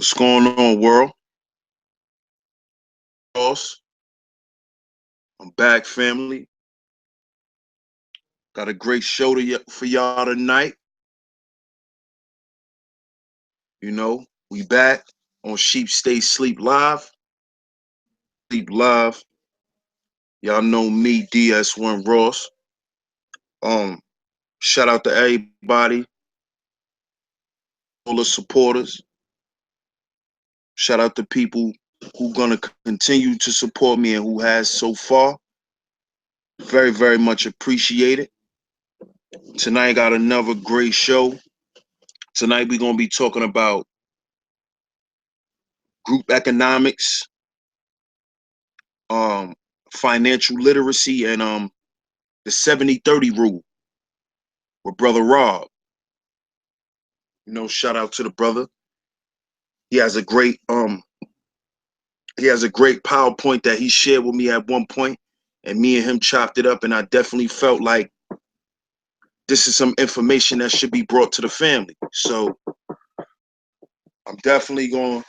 What's going on, world? Boss, I'm back, family. Got a great show for y'all tonight. We back on Sheep Stay Sleep Live. Sleep Live. Y'all know me, DS1 Ross. Shout out to everybody, all the supporters. Shout out to people who gonna continue to support me and who has so far. Very, very much appreciated. Tonight got another great show. Tonight we're gonna be talking about group economics, financial literacy, and the 70-30 rule with Brother Rob. Shout out to the brother. He has a great PowerPoint that he shared with me at one point, and me and him chopped it up, and I definitely felt like this is some information that should be brought to the family. So I'm definitely going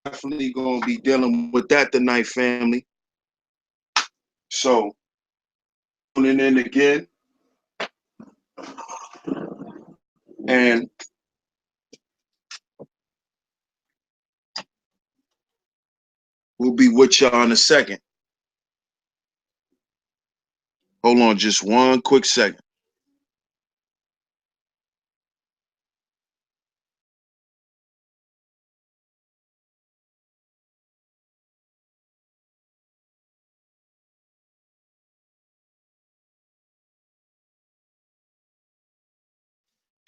to be dealing with that tonight, family. So tuning in again, and we'll be with y'all in a second. Hold on just one quick second.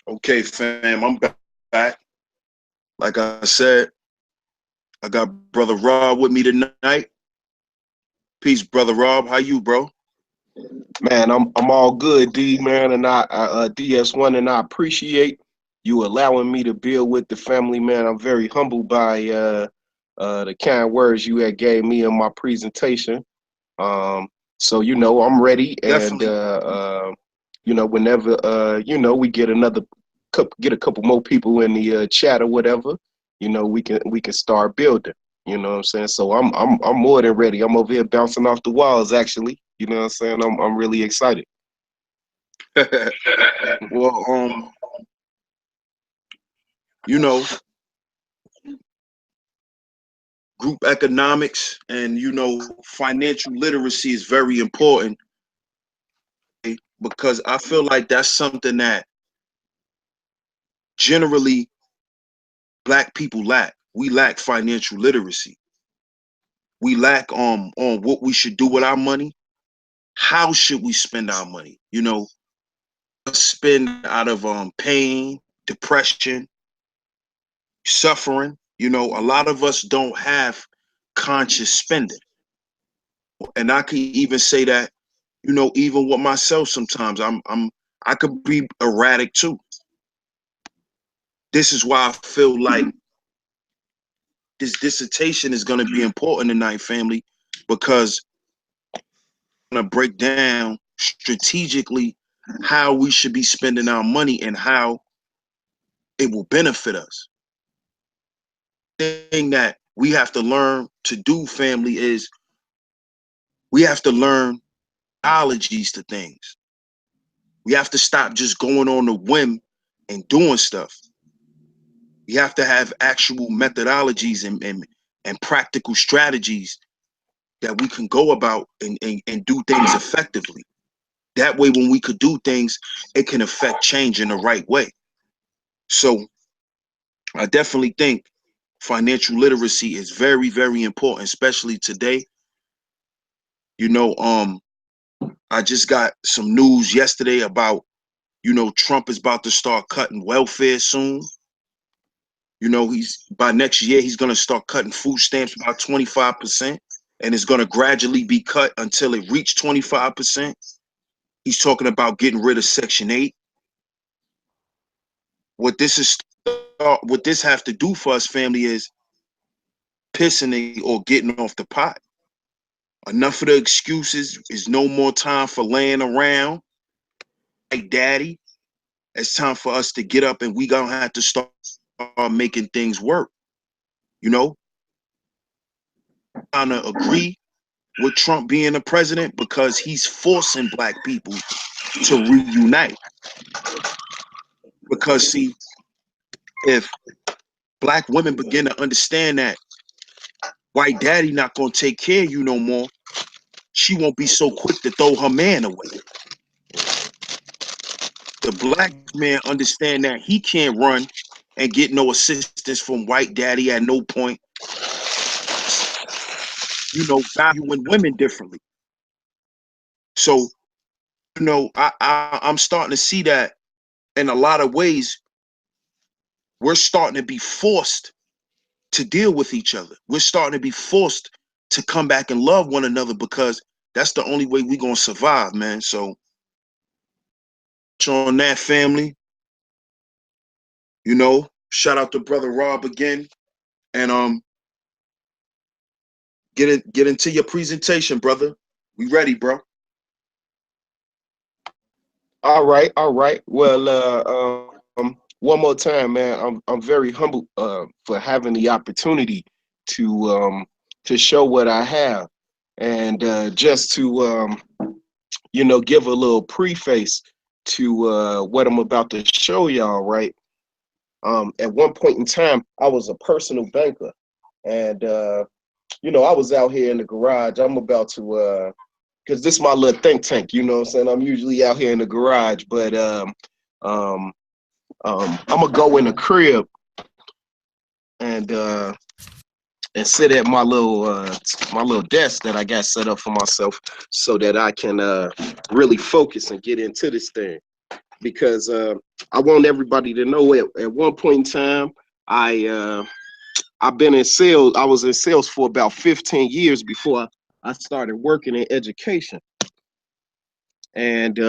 Okay, fam, I'm back. Like I said, I got Brother Rob with me tonight. Peace, Brother Rob. How you, bro? Man, I'm all good, D man, and I DS1, and I appreciate you allowing me to build with the family, man. I'm very humbled by the kind words you had gave me in my presentation. Um, so I'm ready, and Definitely. whenever we get a couple more people in the chat or whatever, we can start building. You know what I'm saying? So I'm more than ready. I'm over here bouncing off the walls, actually. You know what I'm saying? I'm really excited. Well, you know, group economics and financial literacy is very important, because I feel like that's something that generally Black people lack. We lack financial literacy. We lack on what we should do with our money. How should we spend our money? Spend out of pain, depression, suffering. A lot of us don't have conscious spending. And I can even say that, even with myself sometimes I could be erratic too. This is why I feel like this dissertation is going to be important tonight, family, because I'm going to break down strategically how we should be spending our money and how it will benefit us. The thing that we have to learn to do, family, is we have to learn analogies to things. We have to stop just going on a whim and doing stuff. We have to have actual methodologies and practical strategies that we can go about and do things effectively. That way, when we could do things, it can affect change in the right way. So I definitely think financial literacy is very, very important, especially today. I just got some news yesterday about, Trump is about to start cutting welfare soon. He's by next year, he's going to start cutting food stamps about 25%, and it's going to gradually be cut until it reach 25%. He's talking about getting rid of Section 8. What this have to do for us, family, is pissing or getting off the pot. Enough of the excuses. Is no more time for laying around. Hey, daddy, it's time for us to get up, and we gonna have to start start making things work. You know, kind of agree with Trump being the president because he's forcing black people to reunite. Because see, if black women begin to understand that white daddy not gonna take care of you no more, she won't be so quick to throw her man away. The black man understand that he can't run and get no assistance from white daddy at no point, you know, valuing women differently. So, you know, I'm starting to see that in a lot of ways, we're starting to be forced to deal with each other. We're starting to be forced to come back and love one another because that's the only way we're gonna survive, man. So on that, family, you know, shout out to brother Rob again. And get into your presentation, brother. We ready, bro. All right, all right. Well, one more time, man. I'm very humbled for having the opportunity to show what I have, and just to you know, give a little preface to what I'm about to show y'all. Right. At one point in time, I was a personal banker, and you know, I was out here in the garage. I'm about to because this is my little think tank, you know what I'm saying? I'm usually out here in the garage, but I'm gonna go in the crib and sit at my little desk that I got set up for myself so that I can really focus and get into this thing. Because I want everybody to know at one point in time, I've been in sales. I was in sales for about 15 years before I started working in education. And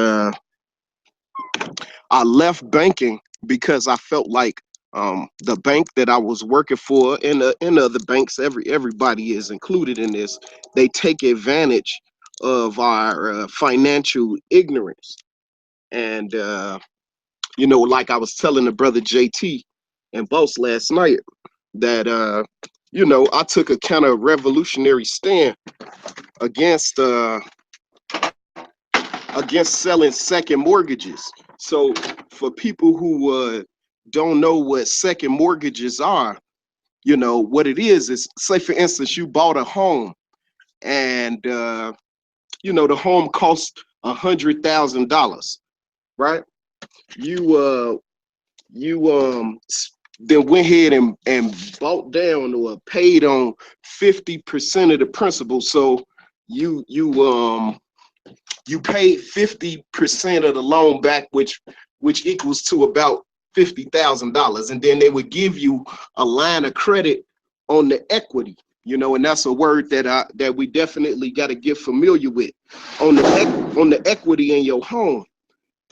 I left banking because I felt like the bank that I was working for and other banks, everybody is included in this. They take advantage of our financial ignorance. And you know, like I was telling the brother JT and Boss last night, that you know, I took a kind of revolutionary stand against against selling second mortgages. So for people who don't know what second mortgages are, you know, what it is say for instance, you bought a home and you know, the home cost $100,000, right? You then went ahead and bought down or paid on 50% of the principal. So you paid 50% of the loan back, which equals to about $50,000, and then they would give you a line of credit on the equity. You know, and that's a word that we definitely got to get familiar with, on the equity in your home.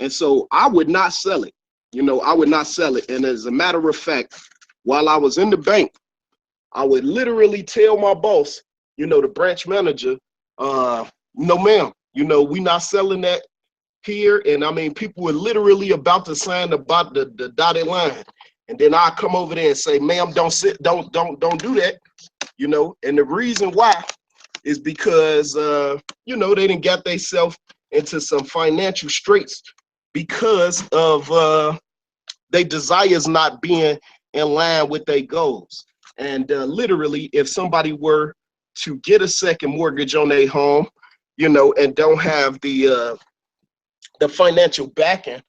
And so I would not sell it. You know, I would not sell it. And as a matter of fact, while I was in the bank, I would literally tell my boss, you know, the branch manager, no, ma'am, you know, we not selling that here. And I mean, people were literally about to sign the dotted line. And then I come over there and say, ma'am, don't do that. You know, and the reason why is because, you know, they didn't get themselves into some financial straits because of their desires not being in line with their goals. And literally, if somebody were to get a second mortgage on their home, you know, and don't have the financial backing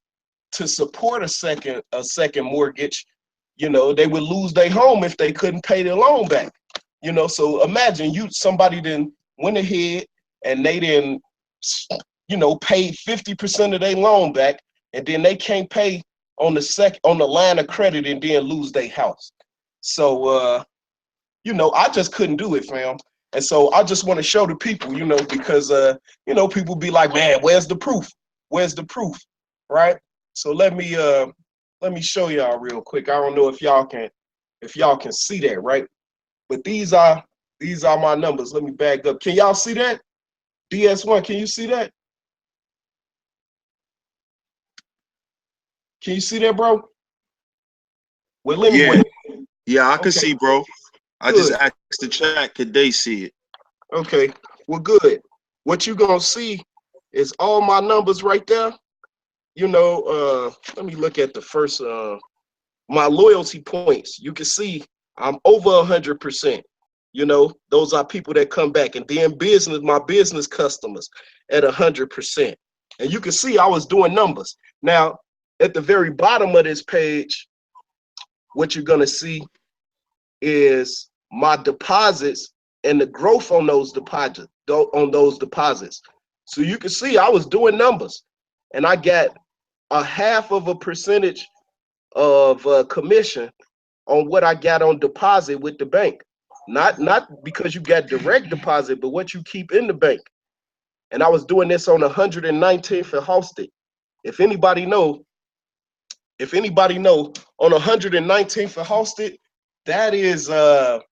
to support a second mortgage, you know, they would lose their home if they couldn't pay their loan back. You know, so imagine somebody then went ahead and they didn't, you know, paid 50% of their loan back, and then they can't pay on the line of credit and then lose their house. So you know, I just couldn't do it, fam. And so I just want to show the people, you know, because you know, people be like, man, where's the proof? Where's the proof? Right? So let me show y'all real quick. I don't know if y'all can see that, right? But these are my numbers. Let me back up. Can y'all see that? DS1, can you see that? Can you see that, bro? Well, Yeah, anyway, yeah, I can okay, see, bro. I just good. asked the chat, could they see it? Okay, well, good. What you gonna see is all my numbers right there. Let me look at the first my loyalty points. You can see I'm over 100%. Those are people that come back, and then my business customers at 100%. And you can see I was doing numbers. Now, at the very bottom of this page, what you're gonna see is my deposits and the growth on those deposits. So you can see I was doing numbers, and I got a half of a percentage of commission on what I got on deposit with the bank. Not because you got direct deposit, but what you keep in the bank. And I was doing this on 119th and Halsted. If anybody know, on 119th and Halsted, that is the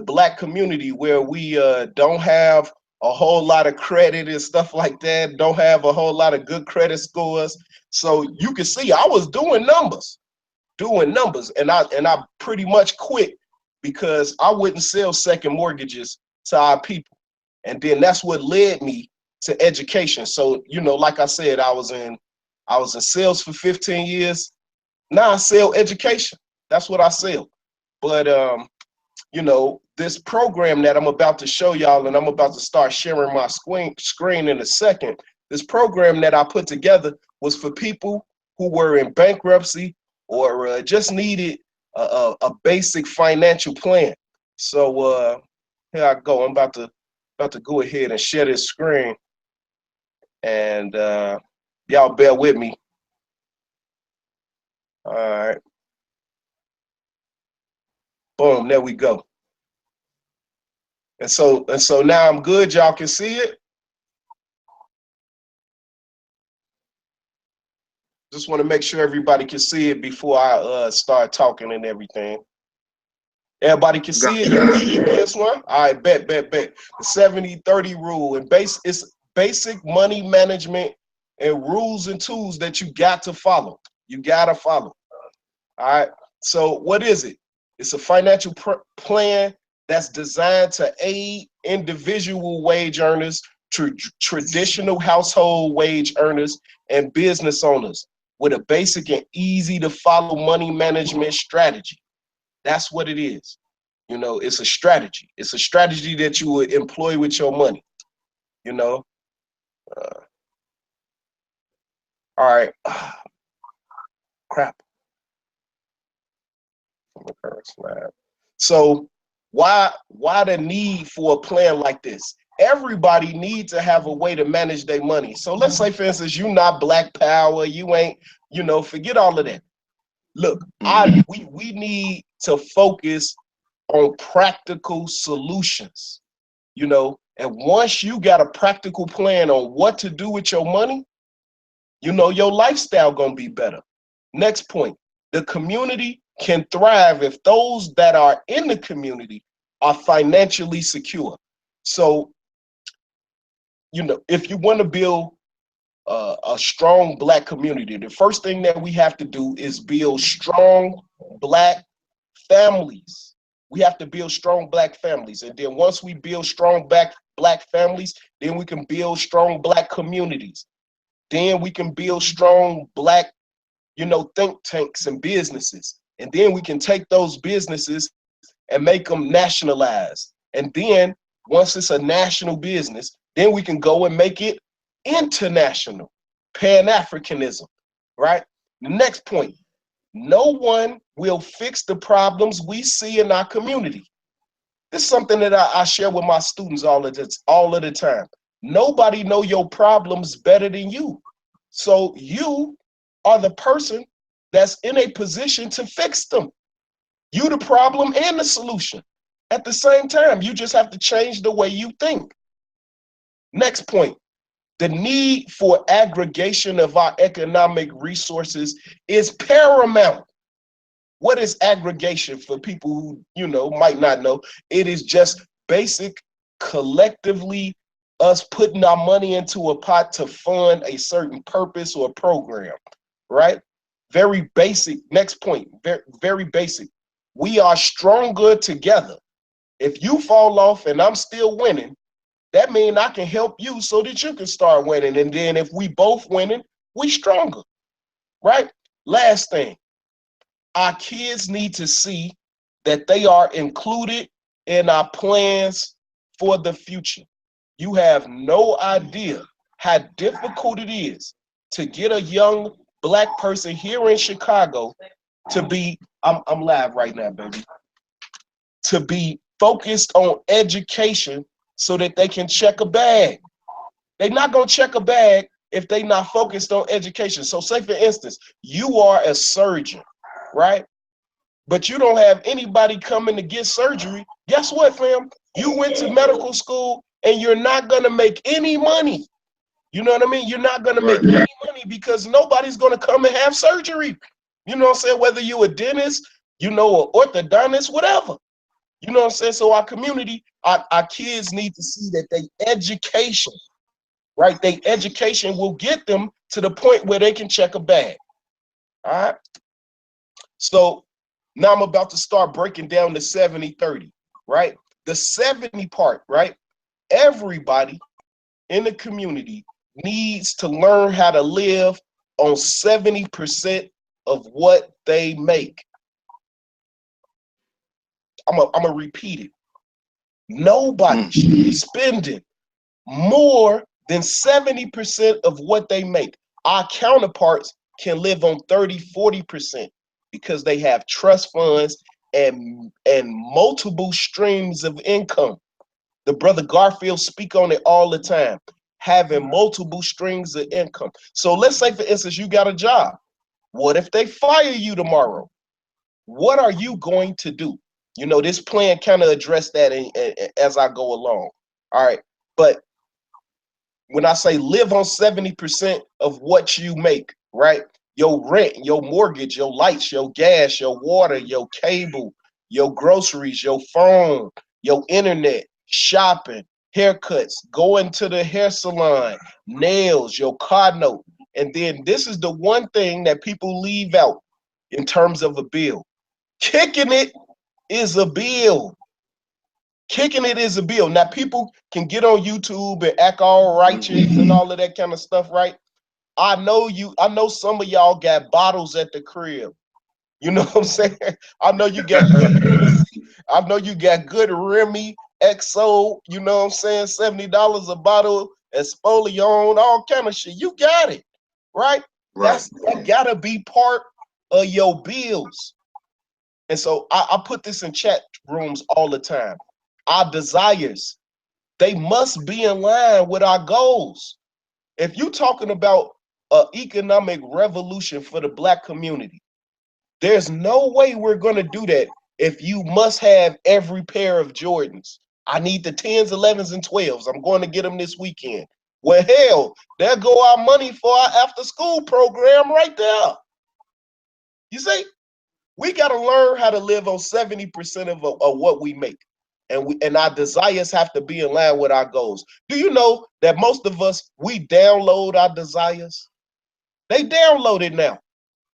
black community where we don't have a whole lot of credit and stuff like that, don't have a whole lot of good credit scores. So you can see I was doing numbers, and I pretty much quit because I wouldn't sell second mortgages to our people. And then that's what led me to education. So, like I said, I was in sales for 15 years. Now I sell education. That's what I sell. But this program that I'm about to show y'all, and I'm about to start sharing my screen in a second. This program that I put together was for people who were in bankruptcy or just needed a basic financial plan. So here I go. I'm about to go ahead and share this screen, and y'all bear with me. All right. Boom, there we go. And so now I'm good. Y'all can see it. Just want to make sure everybody can see it before I start talking and everything. Everybody can see it. This one. All right, bet. The 70-30 rule, and it's basic money management and rules and tools that you got to follow. You gotta follow. All right. So what is it? It's a financial plan that's designed to aid individual wage earners, traditional household wage earners, and business owners with a basic and easy to follow money management strategy. That's what it is. It's a strategy. It's a strategy that you would employ with your money. All right. Crap. So why the need for a plan like this? Everybody needs to have a way to manage their money. So let's say, for instance, you not Black Power, you ain't, forget all of that. Look, we need to focus on practical solutions, and once you got a practical plan on what to do with your money, your lifestyle gonna be better. Next point, the community can thrive if those that are in the community are financially secure. So, if you want to build a strong Black community, the first thing that we have to do is build strong Black families. We have to build strong Black families. And then once we build strong Black families, then we can build strong Black communities. Then we can build strong Black, think tanks and businesses. And then we can take those businesses and make them nationalized. And then once it's a national business, then we can go and make it international, Pan-Africanism, right? The next point, no one will fix the problems we see in our community. This is something that I share with my students all of the time. Nobody know your problems better than you. So you are the person that's in a position to fix them. You the problem and the solution at the same time. You just have to change the way you think. Next point, the need for aggregation of our economic resources is paramount. What is aggregation for people who, might not know? It is just basic collectively us putting our money into a pot to fund a certain purpose or program, right? Very basic. Next point, very, very basic. We are stronger together. If you fall off and I'm still winning, that means I can help you so that you can start winning. And then if we both winning, we stronger, right? Last thing, our kids need to see that they are included in our plans for the future. You have no idea how difficult it is to get a young black person here in Chicago to be, I'm live right now, baby, to be focused on education so that they can check a bag. They're not going to check a bag if they not focused on education. So say, for instance, you are a surgeon, right? But you don't have anybody coming to get surgery. Guess what, fam? You went to medical school and you're not going to make any money. You know what I mean? You're not going to make any money because nobody's going to come and have surgery. You know what I'm saying? Whether you're a dentist, you know, an orthodontist, whatever. You know what I'm saying? So our community, our kids need to see that they education, right? They education will get them to the point where they can check a bag. All right. So now I'm about to start breaking down the 70-30, right? The 70 part, right? Everybody in the community needs to learn how to live on 70% of what they make. I'm gonna repeat it. Nobody should be spending more than 70% of what they make. Our counterparts can live on 30-40% because they have trust funds and multiple streams of income. The brother Garfield speak on it all the time, having multiple streams of income. So let's say, for instance, you got a job. What if they fire you tomorrow? What are you going to do? You know, this plan kind of address that as I go along. All right. But when I say live on 70% of what you make, right? Your rent, your mortgage, your lights, your gas, your water, your cable, your groceries, your phone, your internet, shopping, haircuts, going to the hair salon, nails, your car note. And then this is the one thing that people leave out in terms of a bill. Kicking it is a bill. Kicking it is a bill. Now, people can get on YouTube and act all righteous and all of that kind of stuff, right? I know some of y'all got bottles at the crib. You know what I'm saying? I know you got good I know you got good Remy, XO, you know what I'm saying? $70 a bottle, Espolion, all kind of shit. You got it, right? That gotta be part of your bills. And so I put this in chat rooms all the time. Our desires, they must be in line with our goals. If you're talking about an economic revolution for the black community, there's no way we're going to do that if you must have every pair of Jordans. I need the 10s, 11s, and 12s. I'm going to get them this weekend. Well, hell, there go our money for our after-school program right there. You see, we got to learn how to live on 70% of what we make. And our desires have to be in line with our goals. Do you know that most of us, we download our desires? They download it now.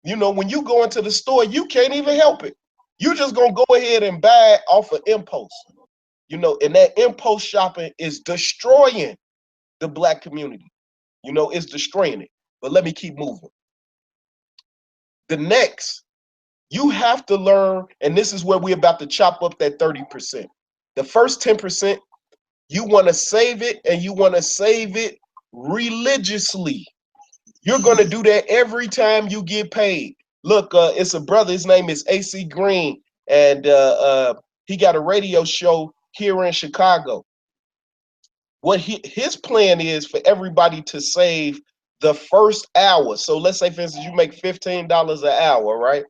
You know, when you go into the store, you can't even help it. You just gonna go ahead and buy it off of impulse. You know, and that impulse shopping is destroying the black community. You know, it's destroying it. But let me keep moving. The next, you have to learn, and this is where we're about to chop up that 30%. The first 10%, you want to save it, and you want to save it religiously. You're going to do that every time you get paid. Look, it's a brother. His name is AC Green, and he got a radio show here in Chicago. What his plan is for everybody to save the first hour. So let's say, for instance, you make $15 an hour, right?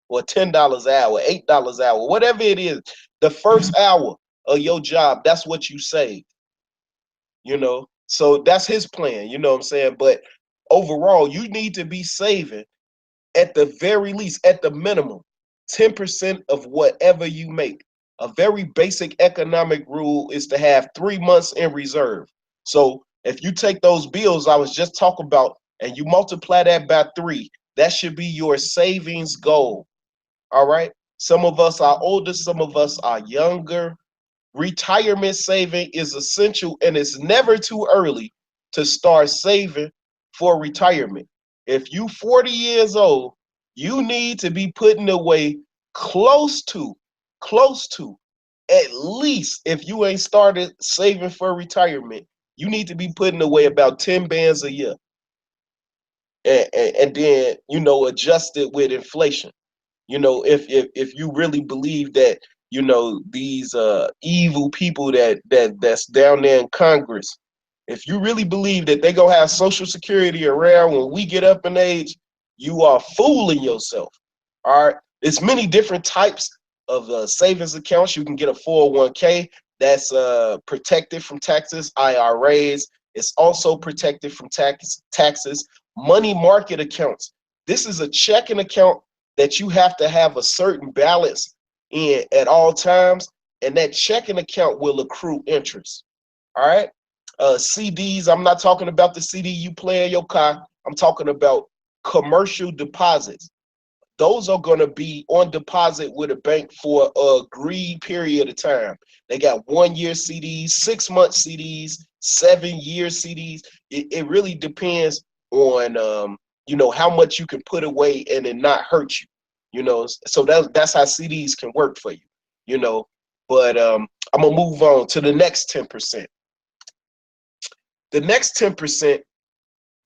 Or $10 an hour, $8 an hour, whatever it is. The first hour of your job, that's what you save. You know, so that's his plan. You know what I'm saying? But overall, you need to be saving at the very least, at the minimum, 10% of whatever you make. A very basic economic rule is to have 3 months in reserve. So if you take those bills I was just talking about and you multiply that by 3, That should be your savings goal. All right. Some of us are older, some of us are younger. Retirement saving is essential, and it's never too early to start saving for retirement. If you 40 years old, you need to be putting away close to, close to, at least, if you ain't started saving for retirement, you need to be putting away about 10 bands a year. And then, adjust it with inflation. If you really believe that, these evil people that's down there in Congress, if you really believe that they gonna have Social Security around when we get up in age, you are fooling yourself. All right, there's many different types of savings accounts. You can get a 401k that's protected from taxes. IRAs, it's also protected from taxes. Money market accounts, this is a checking account that you have to have a certain balance in at all times, and that checking account will accrue interest. All right. CDs, I'm not talking about the CD you play in your car. I'm talking about commercial deposits. Those are going to be on deposit with a bank for a agreed period of time. They got 1 year CDs, 6 month CDs, 7 year CDs. It really depends on how much you can put away and it not hurt you. So that's how CDs can work for you. But I'm gonna move on to the next 10%. The next 10%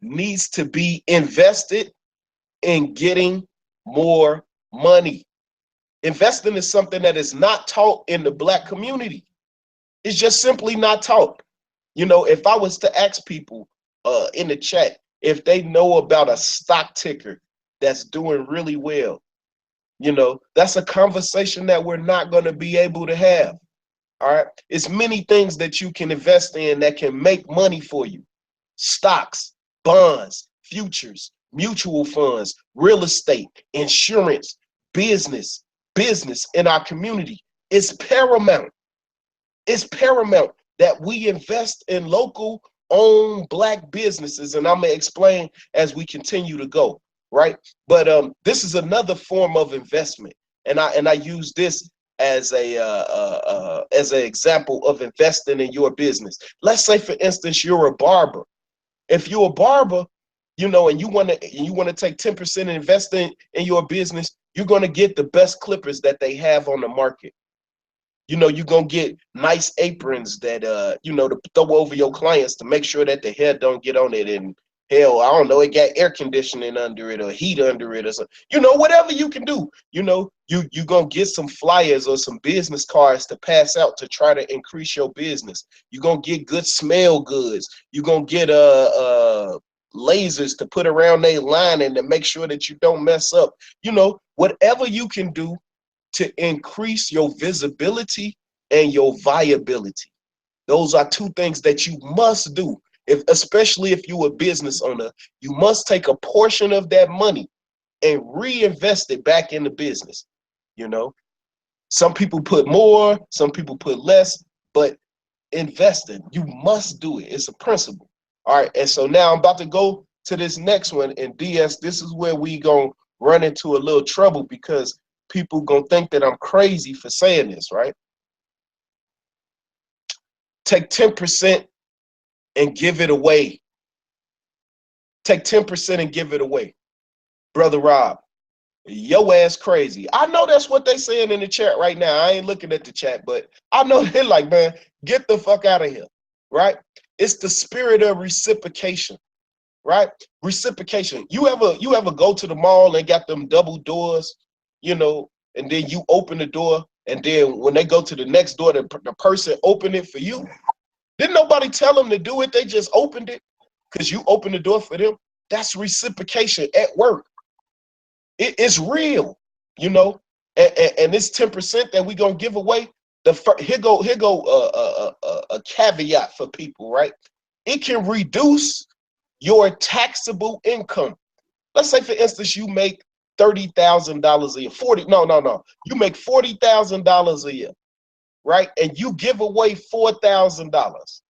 needs to be invested in getting more money. Investing is something that is not taught in the Black community. It's just simply not taught. If I was to ask people in the chat if they know about a stock ticker that's doing really well, that's a conversation that we're not going to be able to have. All right. It's many things that you can invest in that can make money for you. Stocks, bonds, futures, mutual funds, real estate, insurance, business in our community. It's paramount. It's paramount that we invest in local owned Black businesses. And I'm going to explain as we continue to go. Right. But this is another form of investment. And I use this as an example of investing in your business. Let's say, for instance, you're a barber. If you're a barber, and you want to take 10% and invest in your business, you're going to get the best clippers that they have on the market. You're going to get nice aprons that, to throw over your clients to make sure that the hair don't get on it. And hell, I don't know, it got air conditioning under it or heat under it or something. Whatever you can do, you're going to get some flyers or some business cards to pass out to try to increase your business. You're going to get good smell goods. You're going to get lasers to put around their lining to make sure that you don't mess up. Whatever you can do to increase your visibility and your viability. Those are two things that you must do. Especially if you're a business owner, you must take a portion of that money and reinvest it back in the business. Some people put more, some people put less, but investing, you must do it. It's a principle. All right. And so now I'm about to go to this next one. And DS, this is where we gonna run into a little trouble because people gonna think that I'm crazy for saying this, right? Take 10% and give it away. Take 10% and give it away. Brother Rob, your ass crazy. I know that's what they saying in the chat right now. I ain't looking at the chat, but I know they're like, man, get the fuck out of here, right? It's the spirit of reciprocation, right? Reciprocation. You ever go to the mall and got them double doors, and then you open the door, and then when they go to the next door, the person opened it for you. Didn't nobody tell them to do it. They just opened it because you opened the door for them. That's reciprocation at work. It's real, and this 10% that we gonna give away. Here go a caveat for people, right? It can reduce your taxable income. Let's say, for instance, you make $30,000 a year. You make $40,000 a year, right? And you give away $4,000,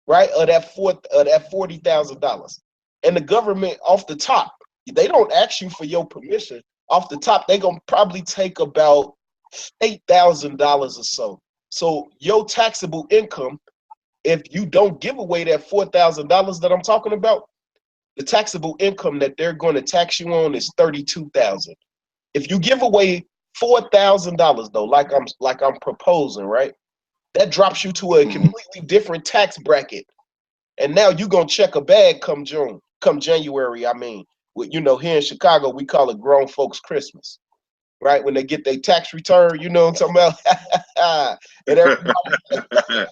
right? Of that $40,000, and the government off the top They don't ask you for your permission. Off the top, they gonna probably take about $8,000 or so. So your taxable income, if you don't give away that $4,000 that I'm talking about, the taxable income that they're going to tax you on is $32,000. If you give away $4,000 though, like I'm proposing, right? That drops you to a completely different tax bracket. And now you're gonna check a bag come January. I mean, you know, here in Chicago, we call it grown folks Christmas, right? When they get their tax return, you know what I'm talking about? And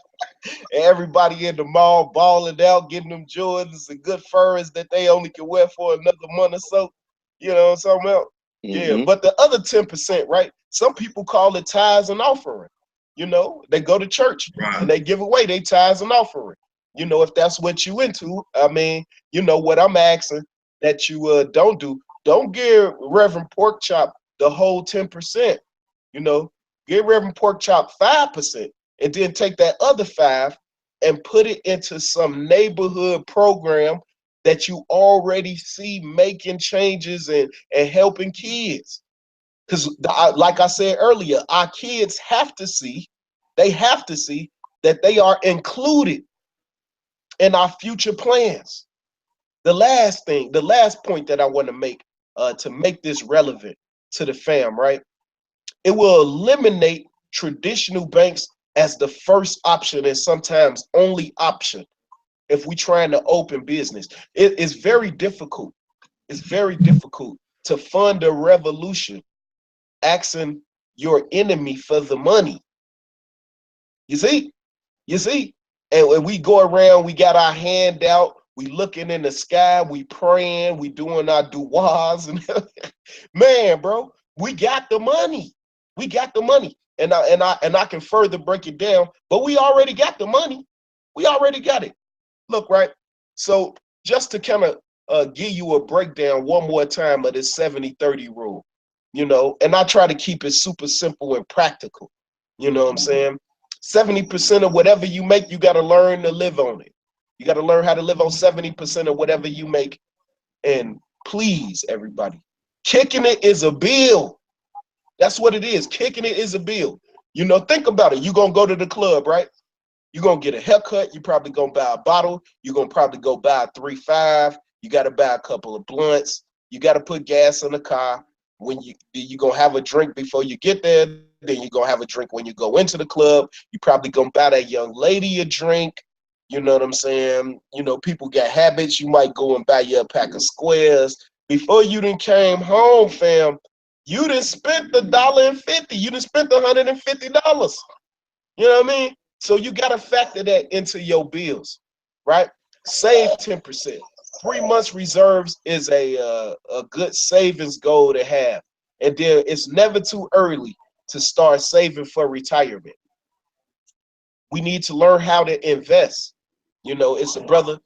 everybody in the mall balling out, getting them Jordans and good furs that they only can wear for another month or so. You know what I'm talking about? Yeah, but the other 10%, right? Some people call it tithes and offering. You know, they go to church and they give away their tithes and offering. You know, if that's what you into, I mean, you know what I'm asking that you don't do. Don't give Reverend Porkchop the whole 10%. You know, give Reverend Porkchop 5%, and then take that other 5 and put it into some neighborhood program that you already see making changes and helping kids. Because like I said earlier, our kids have to see, that they are included in our future plans. The last point that I want to make this relevant to the fam, right? It will eliminate traditional banks as the first option and sometimes only option if we're trying to open business. It is very difficult. It's very difficult to fund a revolution asking your enemy for the money. You see? You see? And when we go around, we got our hand out, we looking in the sky, we praying, we doing our duas, and man, bro, we got the money. We got the money. And I can further break it down, but we already got the money. We already got it. Look, right? So just to kind of give you a breakdown one more time of this 70-30 rule, you know, and I try to keep it super simple and practical. You know what I'm saying? 70% of whatever you make, you got to learn to live on it. You got to learn how to live on 70% of whatever you make. And please, everybody, kicking it is a bill. That's what it is. Kicking it is a bill. You know, think about it. You're going to go to the club, right? You're going to get a haircut. You're probably going to buy a bottle. You're going to probably go buy a 3-5. You got to buy a couple of blunts. You got to put gas in the car. When you're going to have a drink before you get there. Then you're going to have a drink when you go into the club. You probably going to buy that young lady a drink. You know what I'm saying? You know, people got habits. You might go and buy you a pack of squares. Before you done came home, fam, you done spent $1.50. You done spent $150. You know what I mean? So you got to factor that into your bills, right? Save 10%. 3 months reserves is a good savings goal to have. And then it's never too early to start saving for retirement. We need to learn how to invest. You know, it's a brother.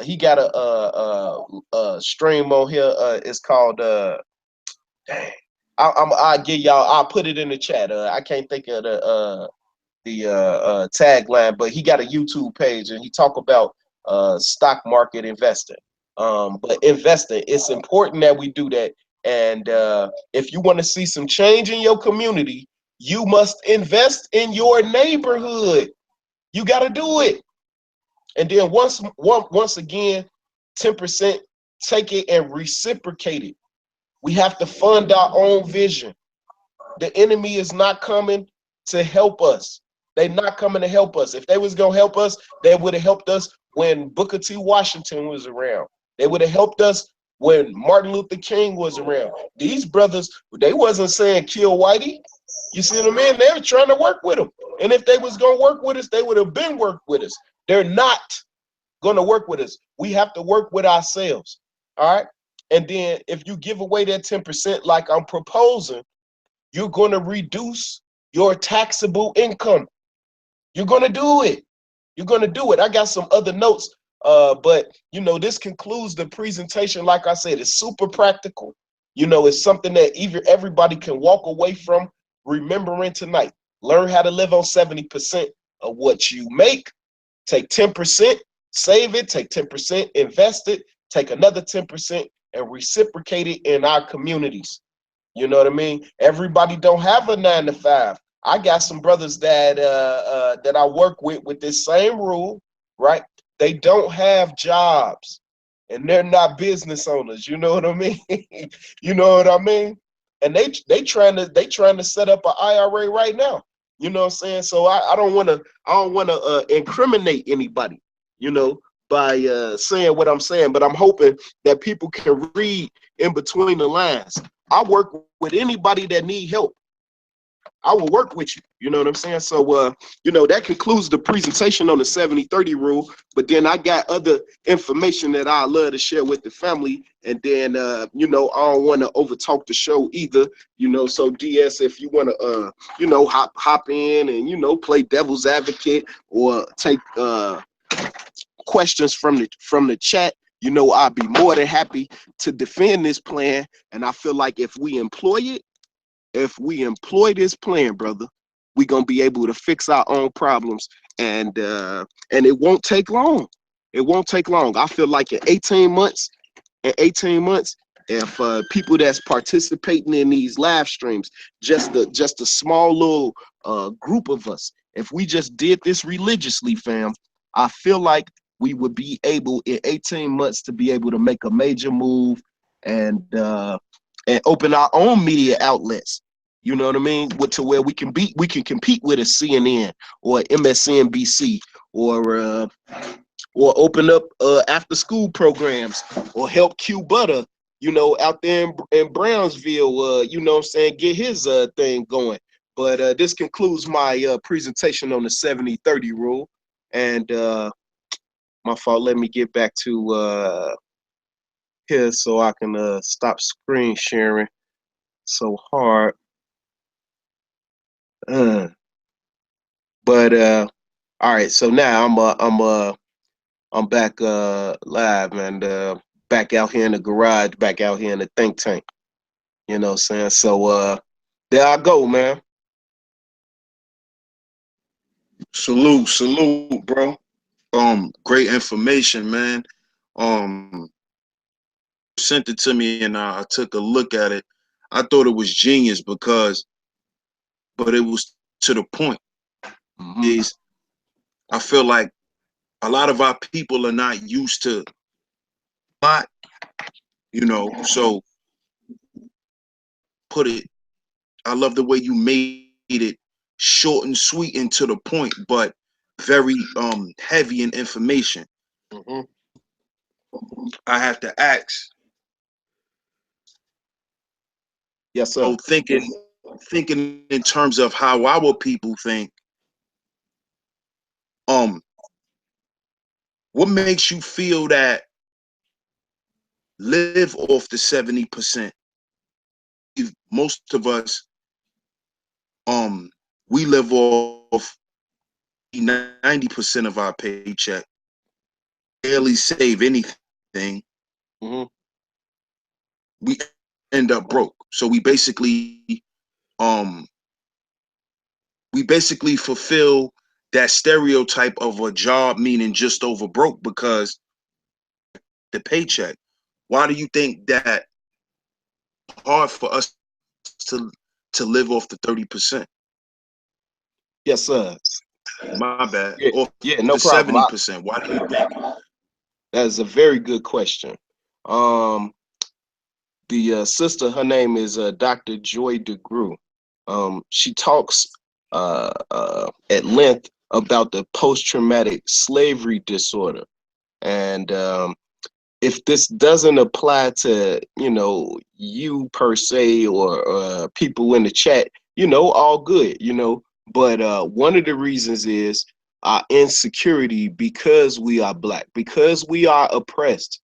He got a stream on here. It's called. Dang, I'll give y'all. I'll put it in the chat. I can't think of the tagline, but he got a YouTube page and he talk about stock market investing. But investing, it's important that we do that. And if you want to see some change in your community, you must invest in your neighborhood. You got to do it. And then once again, 10%, take it and reciprocate it. We have to fund our own vision. The enemy is not coming to help us. They're not coming to help us. If they was going to help us, they would have helped us when Booker T. Washington was around. They would have helped us when Martin Luther King was around. These brothers, they wasn't saying kill Whitey. You see what I mean? They were trying to work with him. And if they was going to work with us, they would have been worked with us. They're not going to work with us. We have to work with ourselves. All right? And then if you give away that 10% like I'm proposing, you're going to reduce your taxable income. You're going to do it. You're going to do it. I got some other notes, but, you know, this concludes the presentation. Like I said, it's super practical. You know, it's something that everybody can walk away from remembering tonight. Learn how to live on 70% of what you make. Take 10%, save it. Take 10%, invest it. Take another 10% and reciprocate it in our communities. You know what I mean? Everybody don't have a 9 to 5. I got some brothers that that I work with this same rule, right? They don't have jobs and they're not business owners. You know what I mean? You know what I mean? And they trying to set up an IRA right now. You know what I'm saying? So I don't want to incriminate anybody, you know, by saying what I'm saying, but I'm hoping that people can read in between the lines. I work with anybody that need help. I will work with you. You know what I'm saying? So, you know, that concludes the presentation on the 70-30 rule. But then I got other information that I love to share with the family. And then, you know, I don't want to overtalk the show either. You know, so DS, if you want to, you know, hop in and, you know, play devil's advocate or take questions from the chat, you know, I'd be more than happy to defend this plan. And I feel like if we employ this plan, brother, we're gonna be able to fix our own problems, and it won't take long. It won't take long. I feel like in 18 months, if people that's participating in these live streams, just a small little group of us, if we just did this religiously, fam, I feel like we would be able in 18 months to be able to make a major move and open our own media outlets. You know what I mean? To where we can compete with a CNN or MSNBC or open up after school programs or help Q Butter, you know, out there in Brownsville, you know what I'm saying, get his thing going. But this concludes my presentation on the 70-30 rule. And my fault, let me get back to here so I can stop screen sharing so hard. But all right, so now I'm back live and back out here in the garage, back out here in the think tank. You know what I'm saying? So there I go, man. Salute, bro. Great information, man. Sent it to me and I took a look at it. I thought it was genius but it was to the point. Is I feel like a lot of our people are not used to a lot, you know. So put it. I love the way you made it short and sweet and to the point, but very heavy in information. I have to ask. Yes, sir. So thinking in terms of how our people think, what makes you feel that live off the 70%? Most of us, we live off 90% of our paycheck, barely save anything. We end up broke. So we basically fulfill that stereotype of a job meaning just over broke because the paycheck. Why do you think that hard for us to live off the 30%? Yes, sir. My bad. Yeah, no the problem. 70%. Why do you think? That is a very good question. The sister, her name is Dr. Joy DeGruy. She talks at length about the post-traumatic slavery disorder. And if this doesn't apply to, you know, you per se or people in the chat, you know, all good, you know. But one of the reasons is our insecurity because we are Black, because we are oppressed,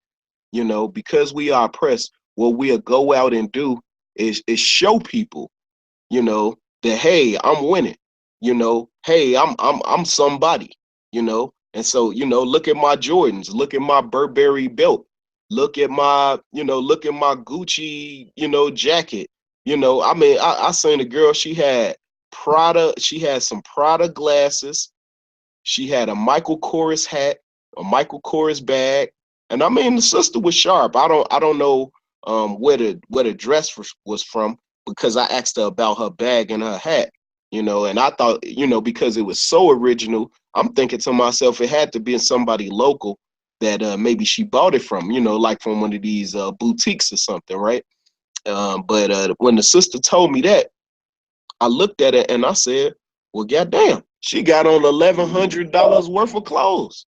you know, because we are oppressed. What we'll go out and do is show people, you know, that hey, I'm winning, you know, hey, I'm somebody, you know. And so, you know, look at my Jordans, look at my Burberry belt, look at my, you know, look at my Gucci, you know, jacket. You know, I mean, I seen a girl, she had Prada, she had some Prada glasses, she had a Michael Kors hat, a Michael Kors bag. And I mean, the sister was sharp. I don't know where the dress was from, because I asked her about her bag and her hat, and I thought, because it was so original, I'm thinking to myself it had to be somebody local that maybe she bought it from, like from one of these boutiques or something, right? But when the sister told me that, I looked at it and I said, well, goddamn, she got on $1,100 worth of clothes.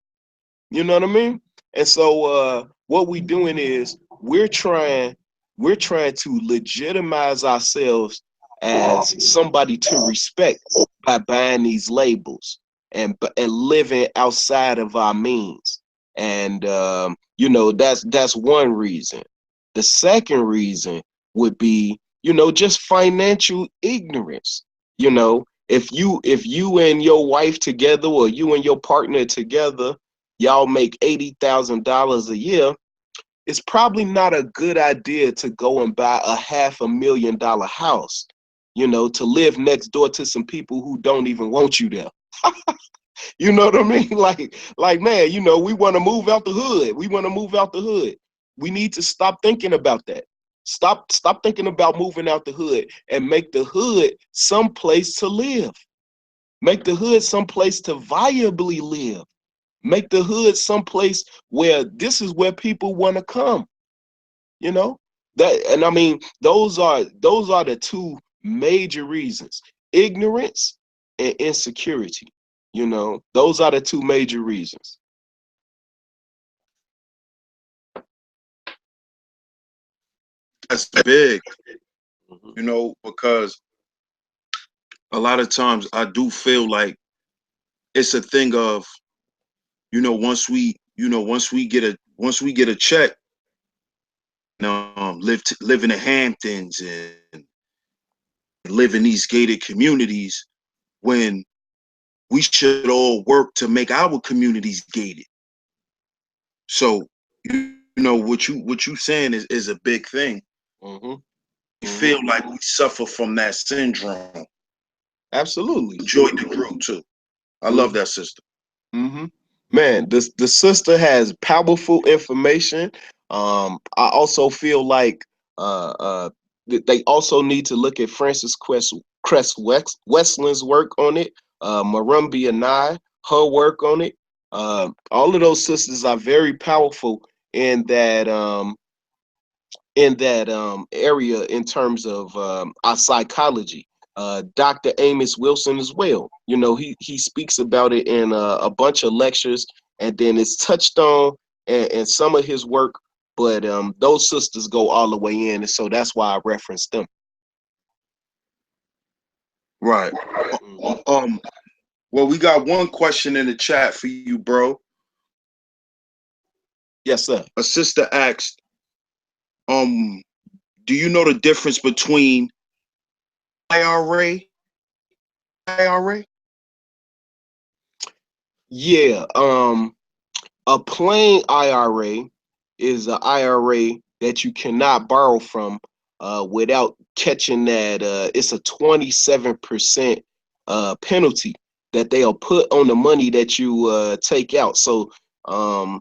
You know what I mean? And so what we doing is we're trying to legitimize ourselves as somebody to respect by buying these labels and living outside of our means. And that's one reason. The second reason would be, just financial ignorance. If you and your wife together, or you and your partner together, y'all make $80,000 a year, it's probably not a good idea to go and buy a $500,000 house, to live next door to some people who don't even want you there. You know what I mean? Like, man, we want to move out the hood. We want to move out the hood. We need to stop thinking about that. Stop thinking about moving out the hood, and make the hood someplace to live. Make the hood someplace to viably live. Make the hood someplace where this is where people want to come. You know and I mean, those are the two major reasons: ignorance and insecurity. Those are the two major reasons. That's big, Mhm. because a lot of times I do feel like it's a thing of, once we get a check, live in the Hamptons and live in these gated communities, when we should all work to make our communities gated. So, what you saying is a big thing. Mhm. We Mhm. feel like we suffer from that syndrome. Absolutely. Joy DeGroot too. I love that sister. Mm-hmm. Man, the sister has powerful information. I also feel like they also need to look at Frances Cress Westland's work on it. Marumbi and her work on it. All of those sisters are very powerful in that area in terms of our psychology. Dr. Amos Wilson as well. He speaks about it in a bunch of lectures, and then it's touched on in some of his work. But those sisters go all the way in, and so that's why I referenced them. Right. Mhm. Well, we got one question in the chat for you, bro. Yes, sir. A sister asked, um, do you know the difference between IRA, IRA? Yeah. A plain IRA is an IRA that you cannot borrow from without catching that. It's a 27% penalty that they'll put on the money that you take out. So, a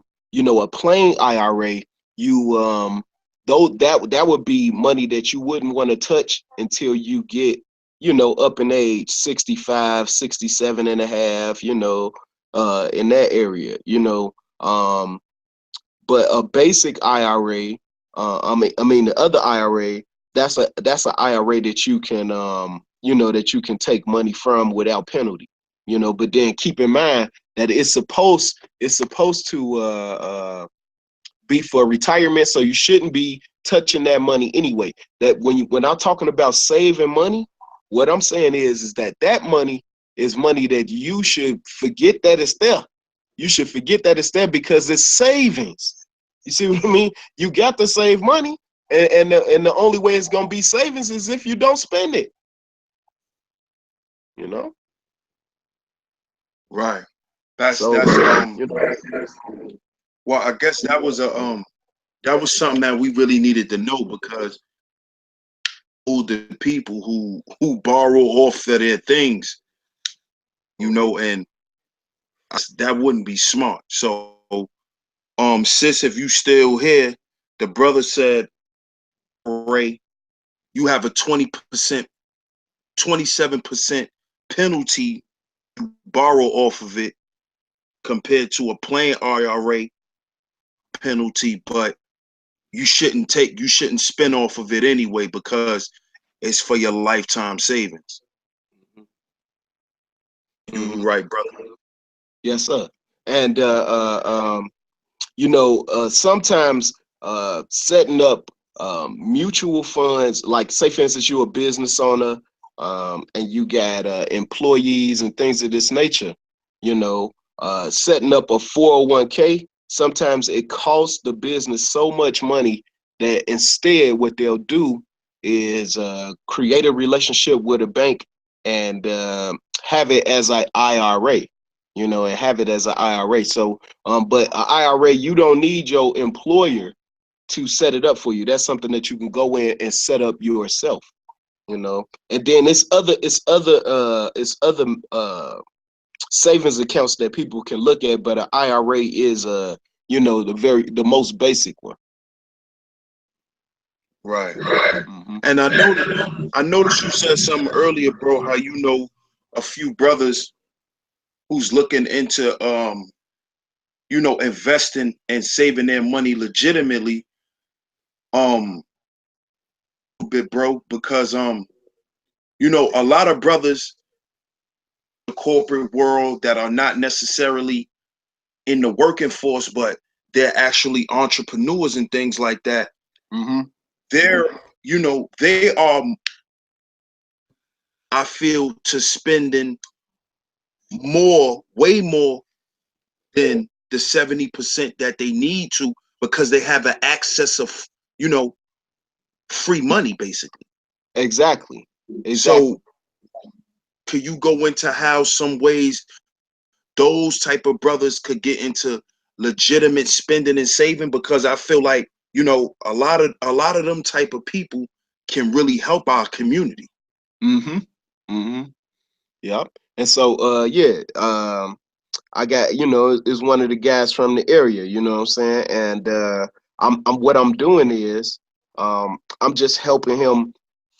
plain IRA, you though that would be money that you wouldn't want to touch until you get, up in age 65, 67 and a half, in that area, um, but a basic IRA, I mean the other IRA, that's an IRA that you can that you can take money from without penalty. But then keep in mind that it's supposed to be for retirement, so you shouldn't be touching that money anyway. That when I'm talking about saving money, what I'm saying is that money is money that you should forget that it's there. You should forget that it's there because it's savings. You see what I mean? You got to save money, and the only way it's gonna be savings is if you don't spend it. You know. Right. That's So that's well, I guess that was something that we really needed to know, because older people who borrow off of their things, and that wouldn't be smart. So, sis, if you still here, the brother said IRA, you have a 20%, 27% penalty to borrow off of it compared to a plain IRA penalty, but you shouldn't spend off of it anyway because it's for your lifetime savings. Mm-hmm. You're right, brother. Yes, sir. And you know, sometimes setting up mutual funds, like say for instance, you're a business owner, and you got employees and things of this nature, you know, setting up a 401k, sometimes it costs the business so much money that instead what they'll do is create a relationship with a bank and have it as an IRA, you know, and have it as an IRA. So, but an IRA, you don't need your employer to set it up for you. That's something that you can go in and set up yourself, you know. And then it's other savings accounts that people can look at, but an IRA is you know, the most basic one. Right. Mm-hmm. And I noticed you said something earlier, bro, how you know a few brothers who's looking into investing and saving their money legitimately, a bit, bro, because a lot of brothers in the corporate world that are not necessarily in the working force, but they're actually entrepreneurs and things like that. Mm-hmm. They're, they are, I feel, to spending way more than the 70% that they need to, because they have an access of, free money, basically. Exactly. So could you go into how some ways those type of brothers could get into legitimate spending and saving? Because I feel like, a lot of them type of people can really help our community. Mm-hmm. Mm-hmm. Yep. And so I got, you know, is one of the guys from the area, you know what I'm saying? And I'm what I'm doing is I'm just helping him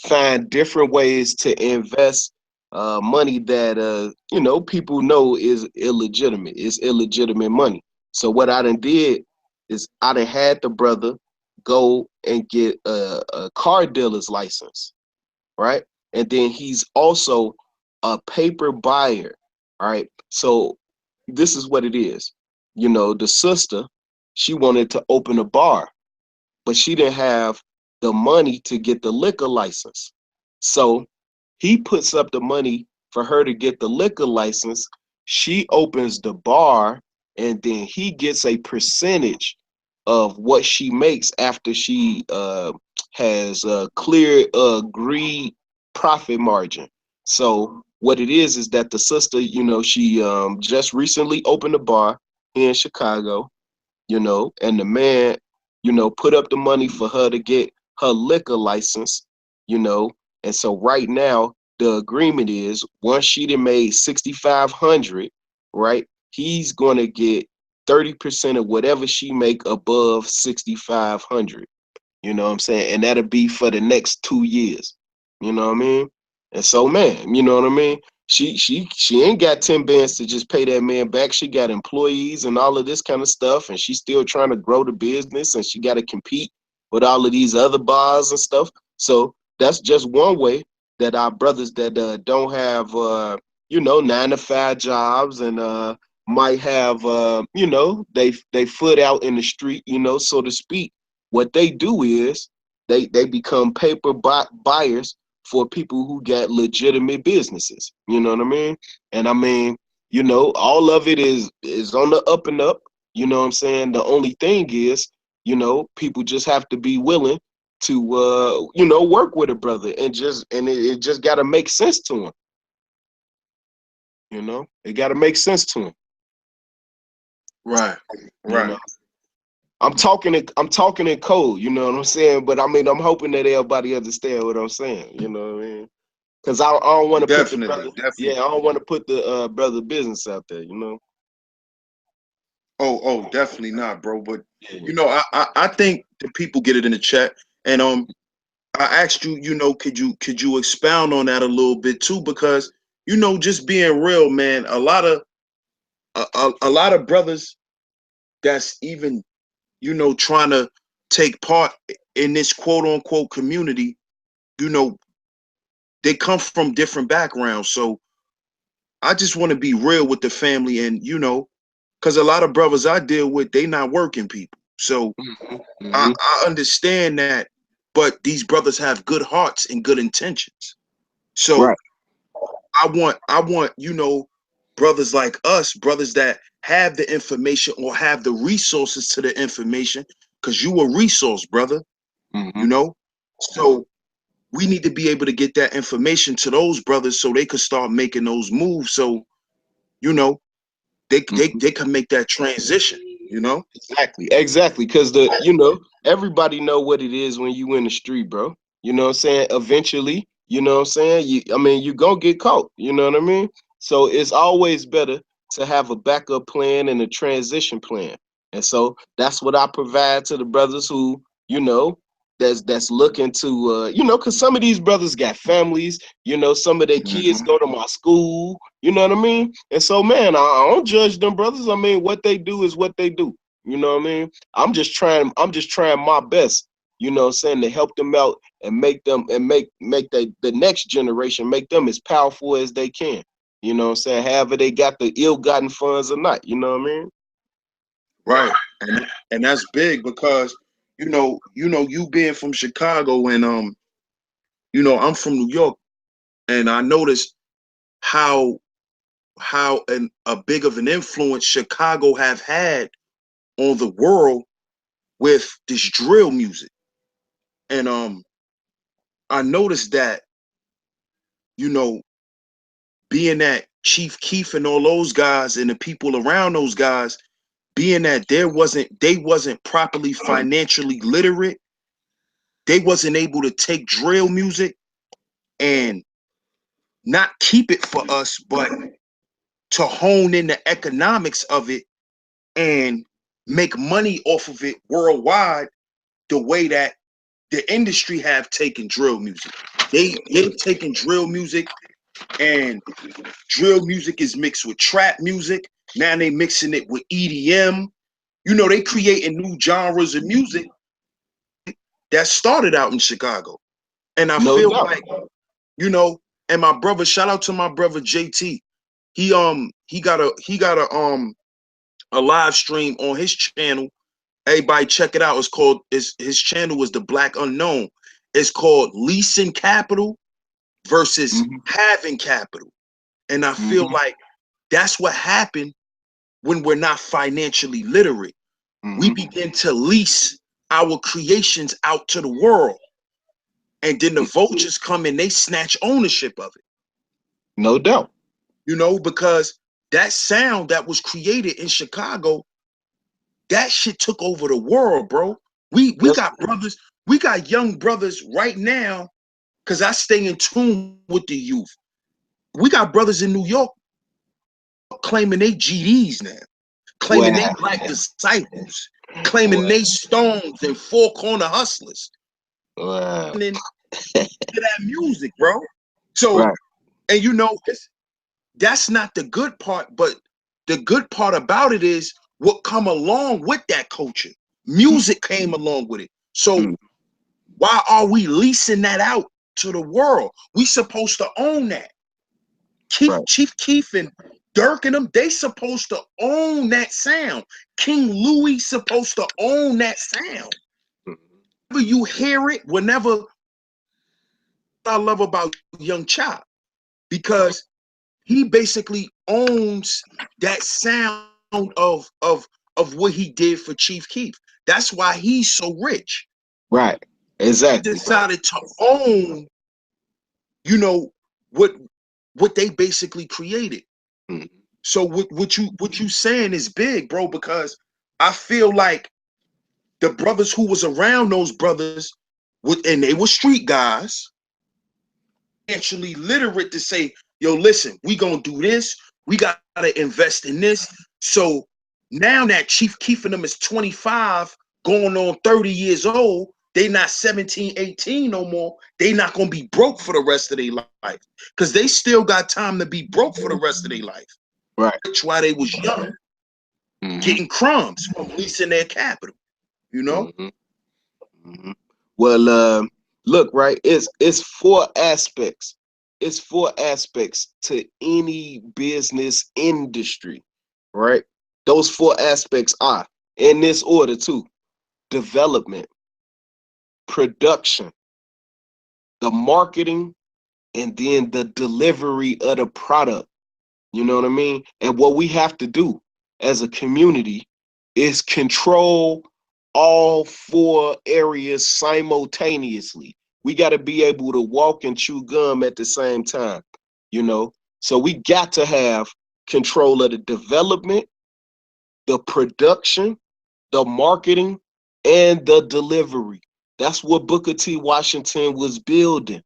find different ways to invest money that you know, people know is illegitimate. It's illegitimate money. So what I done did is I done had the brother go and get a car dealer's license, right? And then he's also a paper buyer. All right. So this is what it is. You know, the sister, she wanted to open a bar, but she didn't have the money to get the liquor license. So he puts up the money for her to get the liquor license. She opens the bar, and then he gets a percentage of what she makes after she has clear agreed profit margin. So what it is that the sister, you know, she just recently opened a bar here in Chicago, you know, and the man, you know, put up the money for her to get her liquor license, you know. And so right now the agreement is once she done made 6,500, right, he's gonna get 30% of whatever she make above 6,500. You know what I'm saying? And that'll be for the next 2 years. You know what I mean? And so, man, you know what I mean? She ain't got 10 bands to just pay that man back. She got employees and all of this kind of stuff, and she's still trying to grow the business, and she got to compete with all of these other bars and stuff. So that's just one way that our brothers that don't have you know, 9 to 5 jobs and might have you know, they foot out in the street, you know, so to speak. What they do is they become buyers for people who got legitimate businesses. You know what I mean? And I mean, you know, all of it is on the up and up. You know what I'm saying? The only thing is, you know, people just have to be willing to you know, work with a brother and it just gotta make sense to him. You know, it gotta make sense to him. Right. You Right. know. I'm talking in code, you know what I'm saying? But I mean, I'm hoping that everybody understand what I'm saying, you know what I mean? Because I don't want to put the Definitely. brother, yeah, Definitely. I don't want to put the brother business out there, you know? Oh, definitely not, bro. But Yeah. I think the people get it in the chat. And I asked you, could you expound on that a little bit too? Because just being real, man, a lot of brothers that's even trying to take part in this quote unquote community, you know, they come from different backgrounds. So I just want to be real with the family, and because a lot of brothers I deal with, they not working people. So I understand that, but these brothers have good hearts and good intentions. So Right. I want brothers like us, brothers that have the information or have the resources to the information, because you a resource, brother. Mm-hmm. You know, so we need to be able to get that information to those brothers so they could start making those moves. So you know they can make that transition. Exactly. Because everybody know what it is when you in the street, bro. You know what I'm saying? Eventually, you know what I'm saying? You gonna get caught. You know what I mean? So it's always better to have a backup plan and a transition plan. And so that's what I provide to the brothers who, you know, that's looking to because some of these brothers got families, some of their kids Mm-hmm. go to my school, you know what I mean? And so man, I don't judge them brothers. I mean, what they do is what they do. You know what I mean? I'm just trying my best, what I'm saying, to help them out and make them and make the next generation, make them as powerful as they can. You know what I'm saying? However they got the ill-gotten funds or not, you know what I mean? Right, and that's big because you being from Chicago and I'm from New York, and I noticed how a big of an influence Chicago have had on the world with this drill music. And I noticed that, you know, being that Chief Keef and all those guys and the people around those guys, being that they wasn't properly financially literate, they wasn't able to take drill music and not keep it for us, but to hone in the economics of it and make money off of it worldwide the way that the industry have taken drill music. They've taken drill music, and drill music is mixed with trap music. Now they mixing it with EDM. They creating new genres of music that started out in Chicago. And I No feel doubt. like, and my brother, shout out to my brother JT. He got a live stream on his channel. Everybody check it out. His channel is The Black Unknown. It's called Leasing Capital versus Mm-hmm. Having Capital. And I feel Mm-hmm. like that's what happened when we're not financially literate. We Mm-hmm. begin to lease our creations out to the world. And then the vultures come and they snatch ownership of it. No doubt. Because that sound that was created in Chicago, that shit took over the world, bro. We Yes. got brothers, we got young brothers right now, because I stay in tune with the youth. We got brothers in New York claiming they GDs now, claiming they Wow. black disciples, claiming they stones and four corner hustlers. Wow. And then to that music, bro. So, Right. and that's not the good part, but the good part about it is what come along with that culture. Music came along with it. So Mm-hmm. why are we leasing that out to the world? We supposed to own that. Right. Chief Keef and Dirk and them, they supposed to own that sound. King Louis supposed to own that sound. Whenever you hear it, whenever I love about Young Chop, because he basically owns that sound of what he did for Chief Keef. That's why he's so rich. Right. He Exactly. decided to own, you know, what what they basically created. Mm-hmm. So what you saying is big, bro, because I feel like the brothers who was around those brothers and they were street guys, actually literate to say, yo, listen, we gonna do this, we gotta invest in this. So now that Chief Keef and them is 25, going on 30 years old, they not 17, 18 no more, they not gonna be broke for the rest of their life. Because they still got time to be broke for the rest of their life. Right. That's why they was young, getting crumbs from leasing their capital, you know? Well, look, right, it's four aspects. It's four aspects to any business industry, right? Those four aspects are, in this order too: development, production, the marketing, and then the delivery of the product. You know what I mean? And what we have to do as a community is control all four areas simultaneously. We got to be able to walk and chew gum at the same time, you know? So we got to have control of the development, the production, the marketing, and the delivery. That's what Booker T. Washington was building.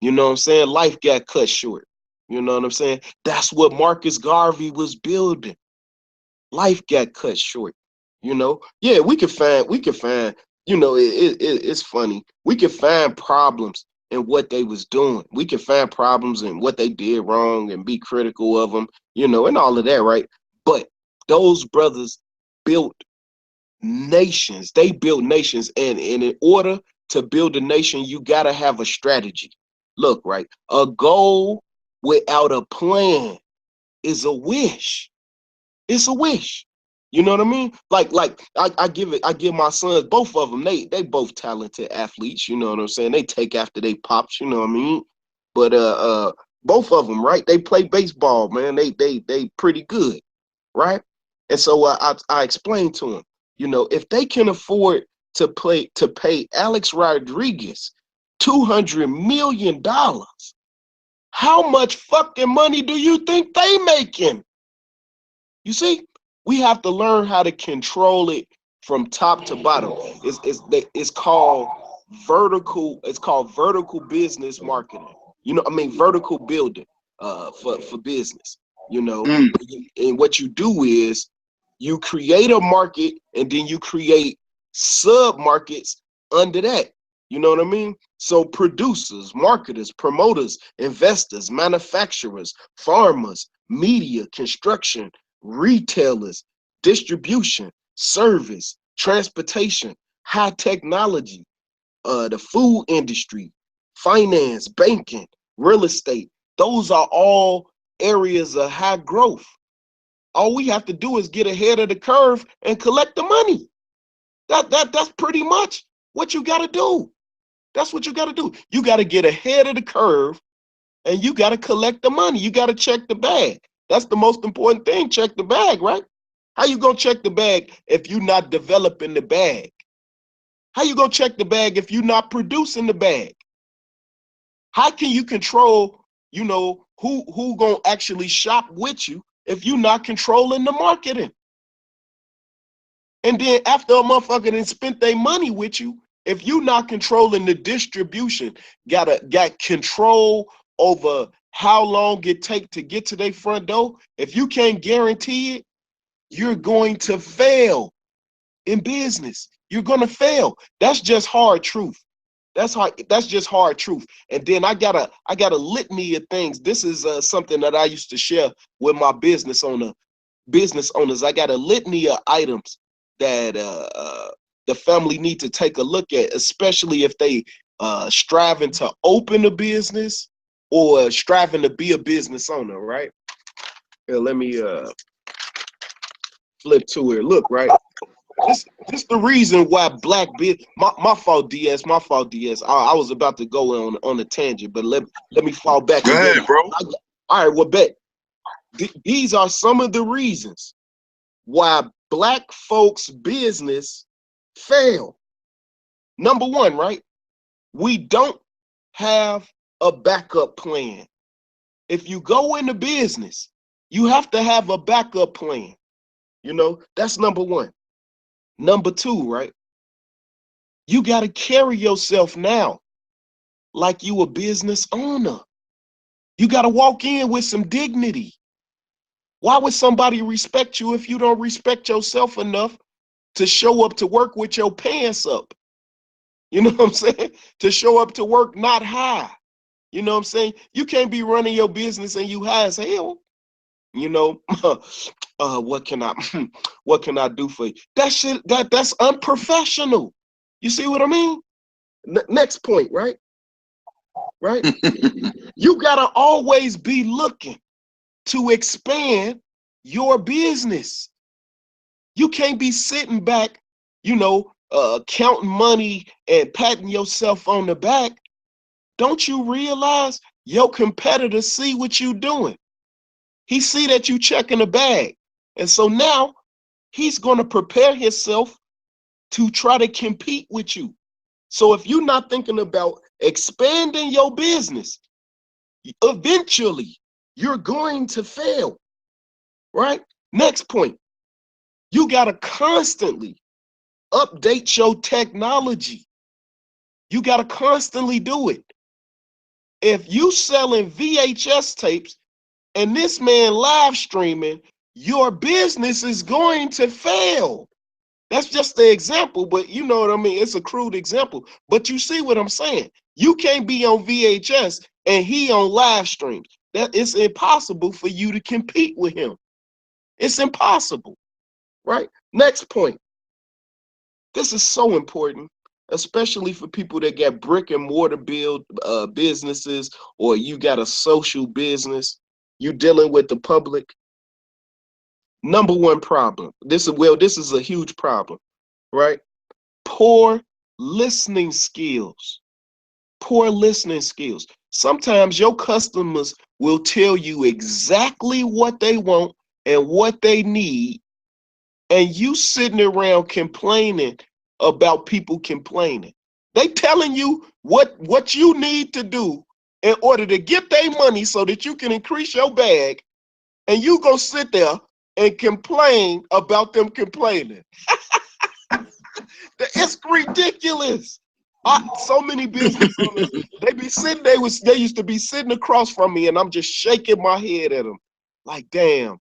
You know what I'm saying? Life got cut short. You know what I'm saying? That's what Marcus Garvey was building. Life got cut short. You know? Yeah, we can find, you know, it's funny. We can find problems in what they was doing. We can find problems in what they did wrong and be critical of them, you know, and all of that, right? But those brothers built nations. They built nations. And in order to build a nation, you got to have a strategy. Look, right? A goal without a plan is a wish. It's a wish. You know what I mean? Like I give my sons, both of them, they both talented athletes, you know what I'm saying? They take after they pops, you know what I mean? But both of them, right? They play baseball, man. They pretty good, right? And so I explained to them, you know, if they can afford to pay Alex Rodriguez $200 million, how much fucking money do you think they making? You see, we have to learn how to control it from top to bottom. It's called vertical. It's called vertical business marketing. You know, I mean vertical building for business. You know, and what you do is you create a market and then you create sub markets under that. You know what I mean? So producers, marketers, promoters, investors, manufacturers, farmers, media, construction, retailers, distribution, service, transportation, high technology, the food industry, finance, banking, real estate. Those are all areas of high growth. All we have to do is get ahead of the curve and collect the money. That's pretty much what you got to do. That's what you got to do. You got to get ahead of the curve and you got to collect the money. You got to check the bag. That's the most important thing. Check the bag, right? How you gonna check the bag if you're not developing the bag? How you gonna check the bag if you're not producing the bag? How can you control, you know, who gonna actually shop with you if you're not controlling the marketing? And then after a motherfucker done spent their money with you, if you're not controlling the distribution, got control over how long it take to get to their front door, if you can't guarantee it, you're going to fail in business. You're going to fail. That's just hard truth. That's just hard truth. And then I got a litany of things. This is something that I used to share with my business owners. I got a litany of items that the family need to take a look at, especially if they striving to open a business or striving to be a business owner, right? Here, let me flip to it. Look, right? This the reason why black my fault, DS. My fault, DS. I was about to go on a tangent, but let me fall back. Go ahead, bro. All right, well, bet. These are some of the reasons why black folks' business fail. Number one, right? We don't have a backup plan. If you go into business, you have to have a backup plan. You know, that's number one. Number two, right? You got to carry yourself now like you a business owner. You got to walk in with some dignity. Why would somebody respect you if you don't respect yourself enough to show up to work with your pants up? You know what I'm saying? To show up to work not high. You know what I'm saying? You can't be running your business and you high as hell. You know, what can I what can I do for you? That's unprofessional. You see what I mean? Next point, right? Right? You gotta always be looking to expand your business. You can't be sitting back, counting money and patting yourself on the back. Don't you realize your competitors see what you doing? He see that you checking the bag. And so now he's going to prepare himself to try to compete with you. So if you're not thinking about expanding your business, eventually you're going to fail, right? Next point, you got to constantly update your technology. You got to constantly do it. If you selling VHS tapes and this man live streaming, your business is going to fail. That's just the example, but you know what I mean? It's a crude example, but you see what I'm saying? You can't be on VHS and he on live streams. That it's impossible for you to compete with him. It's impossible, right? Next point. This is so important, especially for people that got brick and mortar businesses, or you got a social business. You dealing with the public. Number one problem. This is a huge problem, right? Poor listening skills. Poor listening skills. Sometimes your customers will tell you exactly what they want and what they need, and you sitting around complaining about people complaining. They telling you what you need to do in order to get their money so that you can increase your bag, and you go sit there and complain about them complaining. It's ridiculous. So many business owners, they used to be sitting across from me, and I'm just shaking my head at them. Like, damn,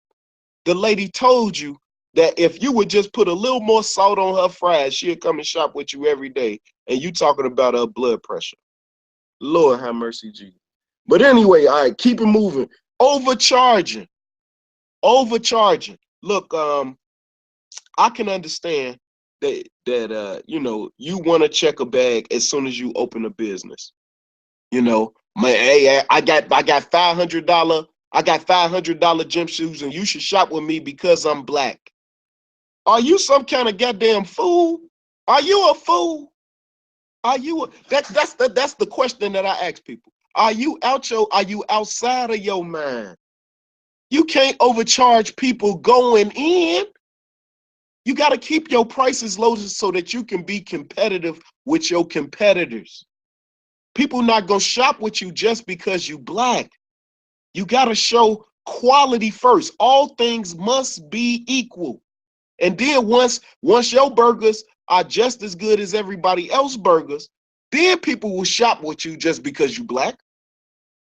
the lady told you that if you would just put a little more salt on her fries, she'd come and shop with you every day. And you talking about her blood pressure. Lord have mercy, Jesus. But anyway, all right, keep it moving. Overcharging. Overcharging. Look, I can understand you want to check a bag as soon as you open a business. Man, hey, I got $500 gym shoes, and you should shop with me because I'm black. Are you some kind of goddamn fool? Are you a fool? That's the question that I ask people. Are you outside of your mind? You can't overcharge people going in. You got to keep your prices low so that you can be competitive with your competitors. People not gonna shop with you just because you black. You got to show quality first. All things must be equal. And then once your burgers are just as good as everybody else's burgers, then people will shop with you just because you black.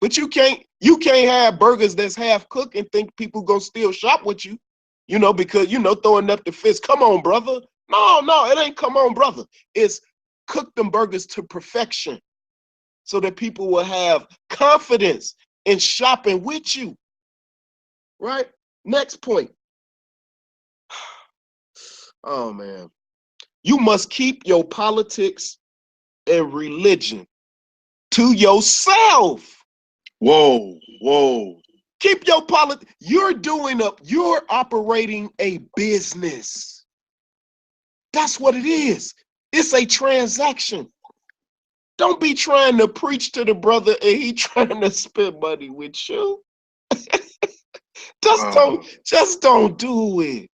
But you can't have burgers that's half cooked and think people gonna still shop with you, because throwing up the fist. Come on, brother. No, it ain't come on, brother. It's cook them burgers to perfection so that people will have confidence in shopping with you. Right? Next point. Oh man. You must keep your politics and religion to yourself. Whoa. Keep your politics. You're operating a business. That's what it is. It's a transaction. Don't be trying to preach to the brother and he trying to spend money with you. Just don't do it.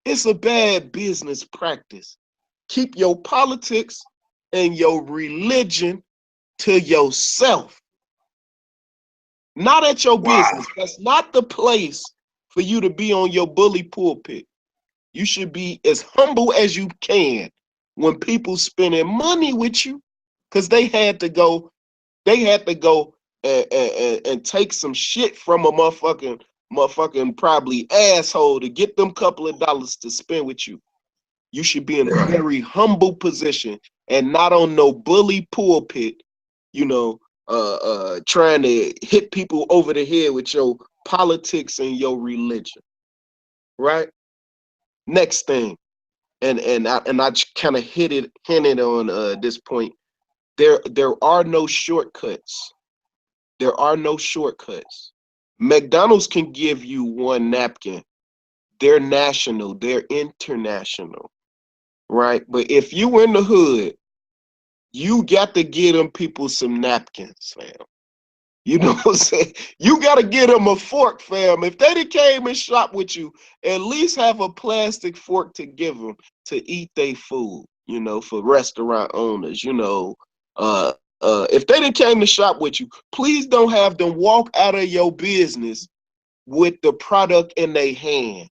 It's a bad business practice. Keep your politics and your religion to yourself. Not at your business. That's not the place for you to be on your bully pulpit. You should be as humble as you can when people spending money with you, because they had to go and take some shit from a motherfucking probably asshole to get them couple of dollars to spend with you. You should be in a very humble position and not on no bully pulpit, you know, trying to hit people over the head with your politics and your religion, right? Next thing, and I kind of hinted on this point. There are no shortcuts. There are no shortcuts. McDonald's can give you one napkin. They're national. They're international, right? But if you in the hood, you got to get them people some napkins, fam. You know what I'm saying? You got to get them a fork, fam. If they done came and shop with you, at least have a plastic fork to give them to eat their food, you know, for restaurant owners, you know. If they done came to shop with you, please don't have them walk out of your business with the product in their hand.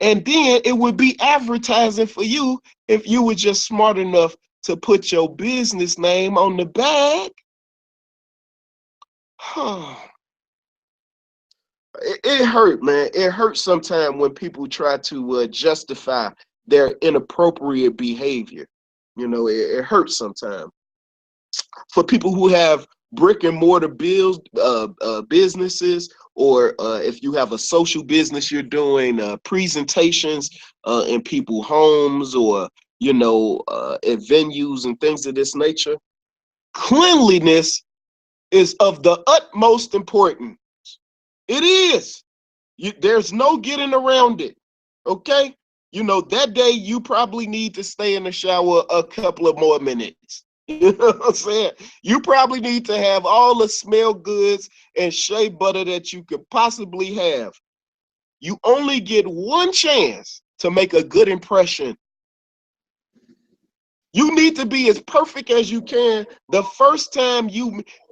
And then it would be advertising for you if you were just smart enough to put your business name on the bag. It hurt, man. It hurts sometimes when people try to justify their inappropriate behavior. You know, it hurts sometimes. For people who have brick and mortar businesses, or if you have a social business, you're doing presentations in people's homes, or you know, at venues and things of this nature. Cleanliness is of the utmost importance. It is. There's no getting around it. Okay? You know, that day you probably need to stay in the shower a couple of more minutes. You know what I'm saying? You probably need to have all the smell goods and shea butter that you could possibly have. You only get one chance to make a good impression. You need to be as perfect as you can. The first time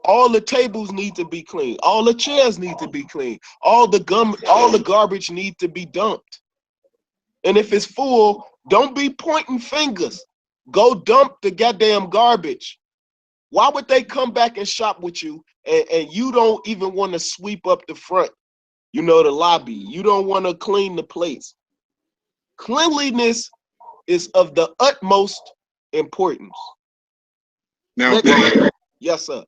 all the tables need to be clean. All the chairs need to be clean. All the garbage need to be dumped. And if it's full, don't be pointing fingers. Go dump the goddamn garbage. Why would they come back and shop with you and you don't even want to sweep up the front, you know, the lobby? You don't want to clean the plates. Cleanliness is of the utmost importance. Now, brother, yes, sir.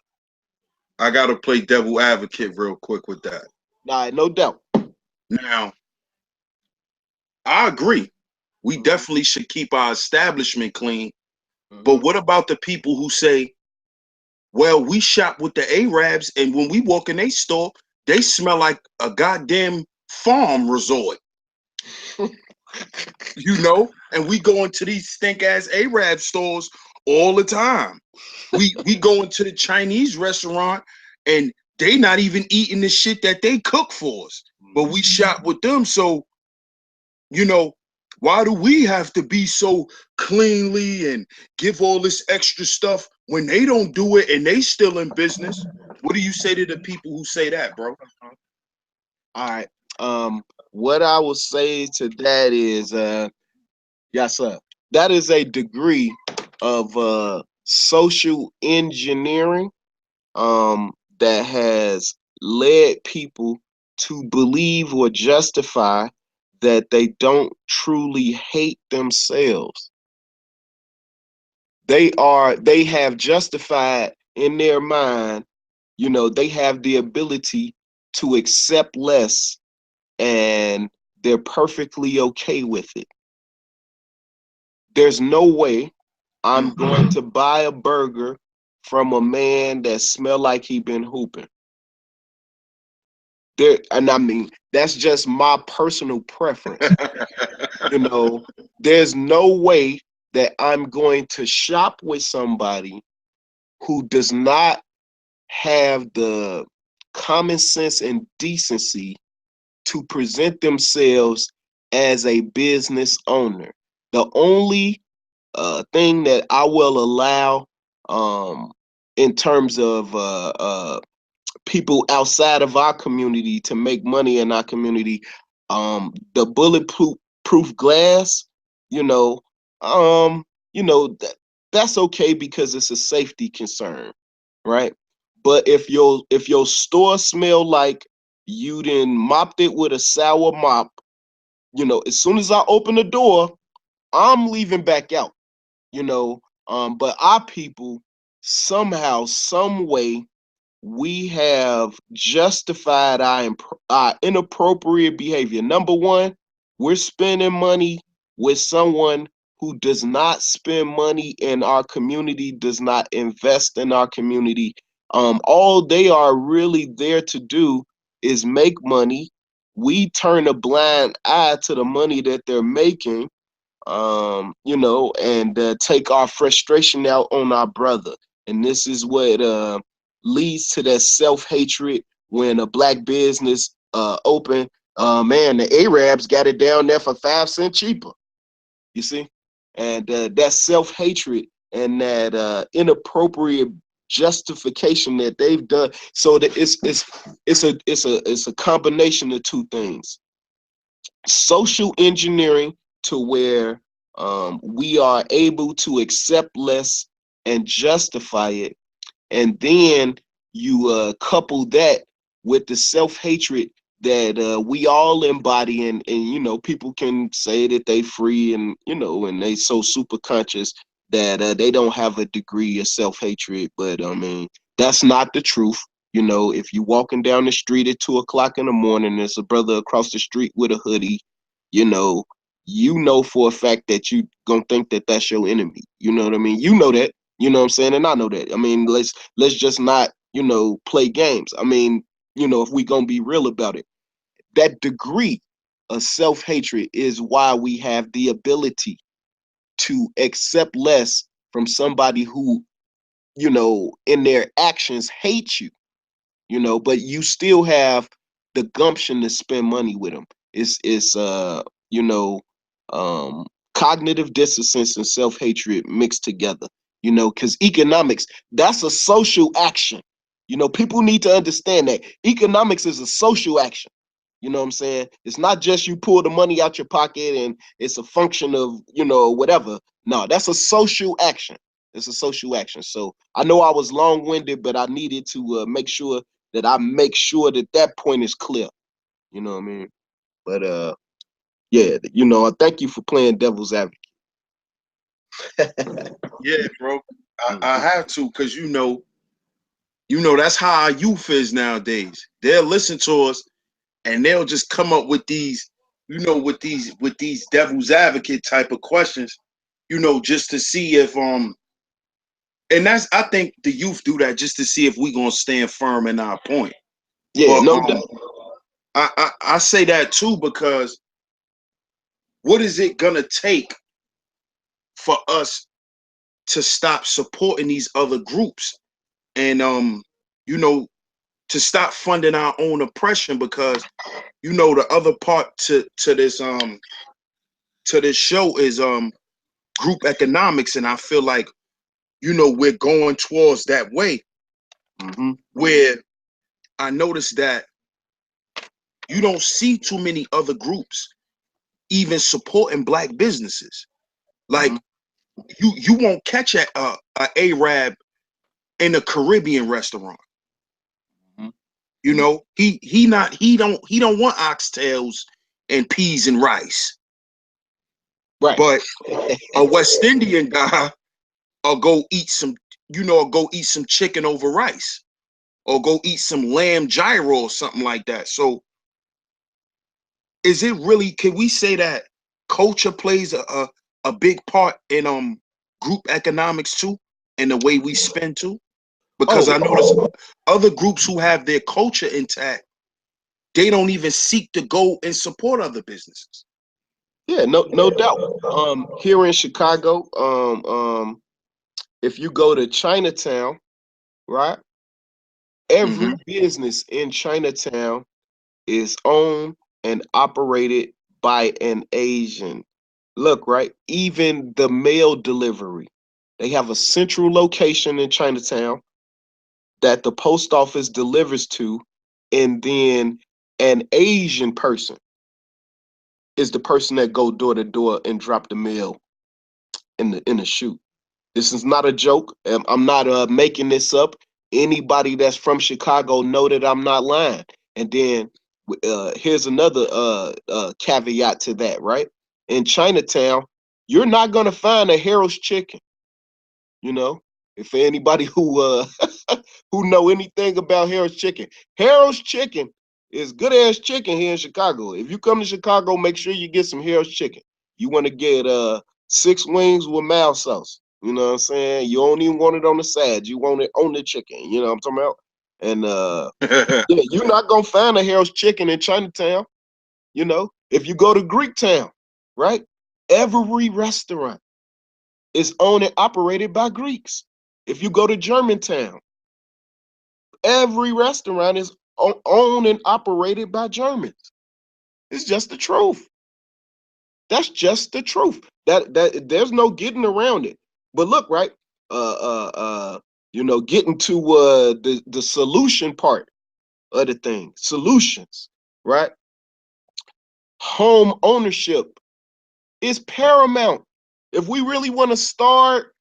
I gotta play devil advocate real quick with that. Nah, no doubt. Now, I agree. We definitely should keep our establishment clean. But what about the people who say, well, we shop with the Arabs, and when we walk in their store, they smell like a goddamn farm resort. You know, and we go into these stink ass Arab stores all the time. We go into the Chinese restaurant and they not even eating the shit that they cook for us, but we shop with them. So, you know, why do we have to be so cleanly and give all this extra stuff when they don't do it and they still in business? What do you say to the people who say that, bro? All right. What I will say to that is, yes, sir. That is a degree of social engineering that has led people to believe or justify that they don't truly hate themselves. They have justified in their mind, you know, they have the ability to accept less and they're perfectly okay with it. There's no way I'm going to buy a burger from a man that smell like he been hooping. And I mean, that's just my personal preference. You know, there's no way that I'm going to shop with somebody who does not have the common sense and decency to present themselves as a business owner. The only thing that I will allow in terms of people outside of our community to make money in our community, the bulletproof glass, you know, that's okay because it's a safety concern, right? But if your store smell like you done mopped it with a sour mop, you know, as soon as I open the door, I'm leaving back out, you know. But our people, somehow, some way, we have justified our inappropriate behavior. Number one, we're spending money with someone who does not spend money in our community, does not invest in our community. All they are really there to do is make money. We turn a blind eye to the money that they're making, you know, and take our frustration out on our brother. And this is what leads to that self-hatred when a black business open. Man, the Arabs got it down there for 5 cents cheaper. You see, and that self-hatred and that inappropriate justification that they've done. So that it's a combination of two things: social engineering, to where we are able to accept less and justify it, and then you couple that with the self-hatred that we all embody, and you know, people can say that they free, and you know, and they so super conscious that they don't have a degree of self-hatred. But I mean, that's not the truth. You know, if you walking down the street at 2 o'clock in the morning, there's a brother across the street with a hoodie, you know for a fact that you gonna think that that's your enemy. You know what I mean? You know that. You know what I'm saying? And I know that. I mean, let's just not, play games. I mean, if we gonna be real about it, that degree of self-hatred is why we have the ability to accept less from somebody who, in their actions hate you, but you still have the gumption to spend money with them. It's you know, cognitive dissonance and self-hatred mixed together, because economics, that's a social action. People need to understand that economics is a social action. You know what I'm saying? It's not just you pull the money out your pocket and it's a function of, whatever. No, that's a social action. It's a social action. So I know I was long-winded, but I needed to make sure that that point is clear. You know what I mean? But yeah, I thank you for playing devil's advocate. Yeah, bro. I have to, because that's how our youth is nowadays. They'll listen to us and they'll just come up with these, with these devil's advocate type of questions, just to see if and I think the youth do that just to see if we gonna stand firm in our point. Yeah, But no doubt. I say that too, because what is it gonna take for us to stop supporting these other groups, and to stop funding our own oppression? Because the other part to this show is group economics, and I feel like we're going towards that way, where I noticed that you don't see too many other groups even supporting black businesses. Like you won't catch a Arab in a Caribbean restaurant. He don't want oxtails and peas and rice. Right. But a West Indian guy will go eat some, chicken over rice, or go eat some lamb gyro or something like that. So is it really, can we say that culture plays a big part in group economics too, and the way we spend too? Because I notice other groups who have their culture intact, they don't even seek to go and support other businesses. Yeah, no doubt. Here in Chicago, if you go to Chinatown, right? Every business in Chinatown is owned and operated by an Asian. Look, right? Even the mail delivery, they have a central location in Chinatown that the post office delivers to, and then an Asian person is the person that go door to door and drop the mail in the shoot. This is not a joke. I'm not making this up. Anybody that's from Chicago know that I'm not lying. And then here's another caveat to that, right? In Chinatown, You're not gonna find a Harold's Chicken. You know, if anybody who who know anything about Harold's Chicken is good ass chicken here in Chicago. If you come to Chicago, make sure you get some Harold's Chicken. You want to get 6 wings with mild sauce. You know what I'm saying? You don't even want it on the side. You want it on the chicken. You know what I'm talking about? And yeah, you're not gonna find a Harold's Chicken in Chinatown. You know, if you go to Greek Town, right? Every restaurant is owned and operated by Greeks. If you go to Germantown, every restaurant is owned and operated by Germans. It's just the truth. That's just the truth. That there's no getting around it. But look, right? Getting to the solution part of the thing. Solutions, right? Home ownership is paramount. If we really want to start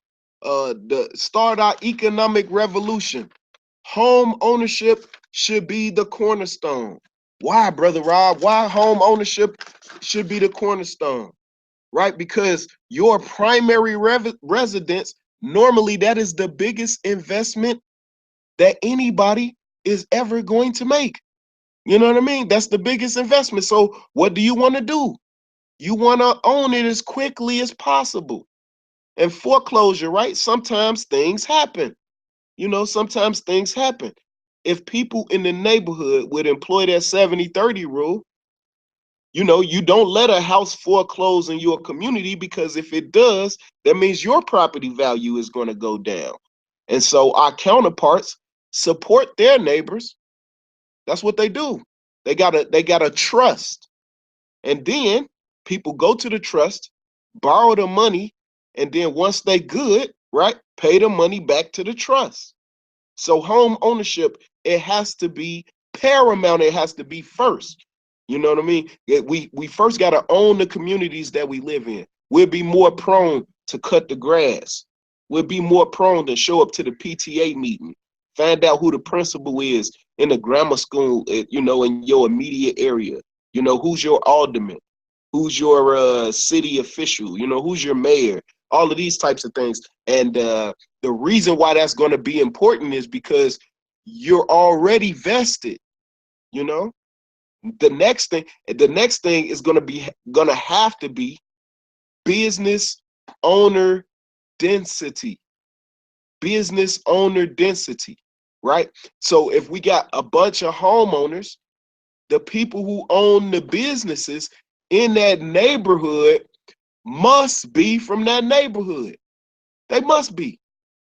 our economic revolution, home ownership should be the cornerstone. Why, Brother Rob? Why home ownership should be the cornerstone? Right? Because your primary residence, normally that is the biggest investment that anybody is ever going to make. You know what I mean? That's the biggest investment. So what do you want to do? You want to own it as quickly as possible. And foreclosure, right? Sometimes things happen. Sometimes things happen. If people in the neighborhood would employ that 70-30 rule, you don't let a house foreclose in your community, because if it does, that means your property value is going to go down. And so our counterparts support their neighbors. That's what they do. They gotta trust. And then people go to the trust, borrow the money, and then once they good, right, pay the money back to the trust. So home ownership, it has to be paramount. It has to be first. You know what I mean? We first got to own the communities that we live in. We'll be more prone to cut the grass. We'll be more prone to show up to the PTA meeting, find out who the principal is in the grammar school, in your immediate area. Who's your alderman? Who's your city official? Who's your mayor? All of these types of things. And the reason why that's going to be important is because you're already vested. The next thing is going to have to be business owner density. Business owner density, right? So if we got a bunch of homeowners, the people who own the businesses in that neighborhood must be from that neighborhood. They must be.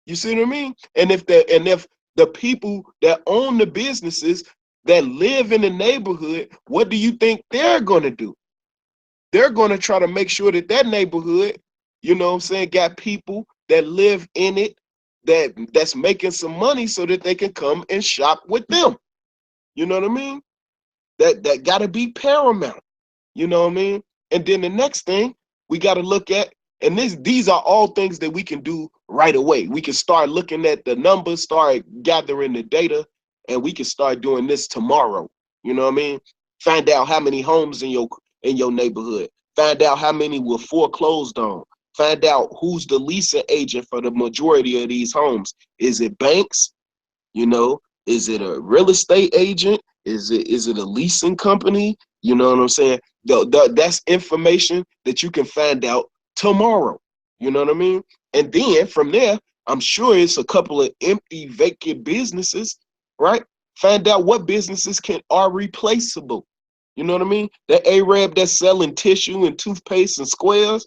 You see what I mean? And if the people that own the businesses that live in the neighborhood, what do you think they're going to do? They're going to try to make sure that that neighborhood, got people that live in it that's making some money so that they can come and shop with them. You know what I mean? That got to be paramount. You know what I mean? And then the next thing we got to look at, and these are all things that we can do right away. We can start looking at the numbers, start gathering the data, and we can start doing this tomorrow. You know what I mean? Find out how many homes in your neighborhood. Find out how many were foreclosed on. Find out who's the leasing agent for the majority of these homes. Is it banks? Is it a real estate agent? Is it a leasing company? You know what I'm saying? That's information that you can find out tomorrow. You know what I mean? And then from there, I'm sure it's a couple of empty, vacant businesses, right? Find out what businesses are replaceable. You know what I mean? That Arab that's selling tissue and toothpaste and squares,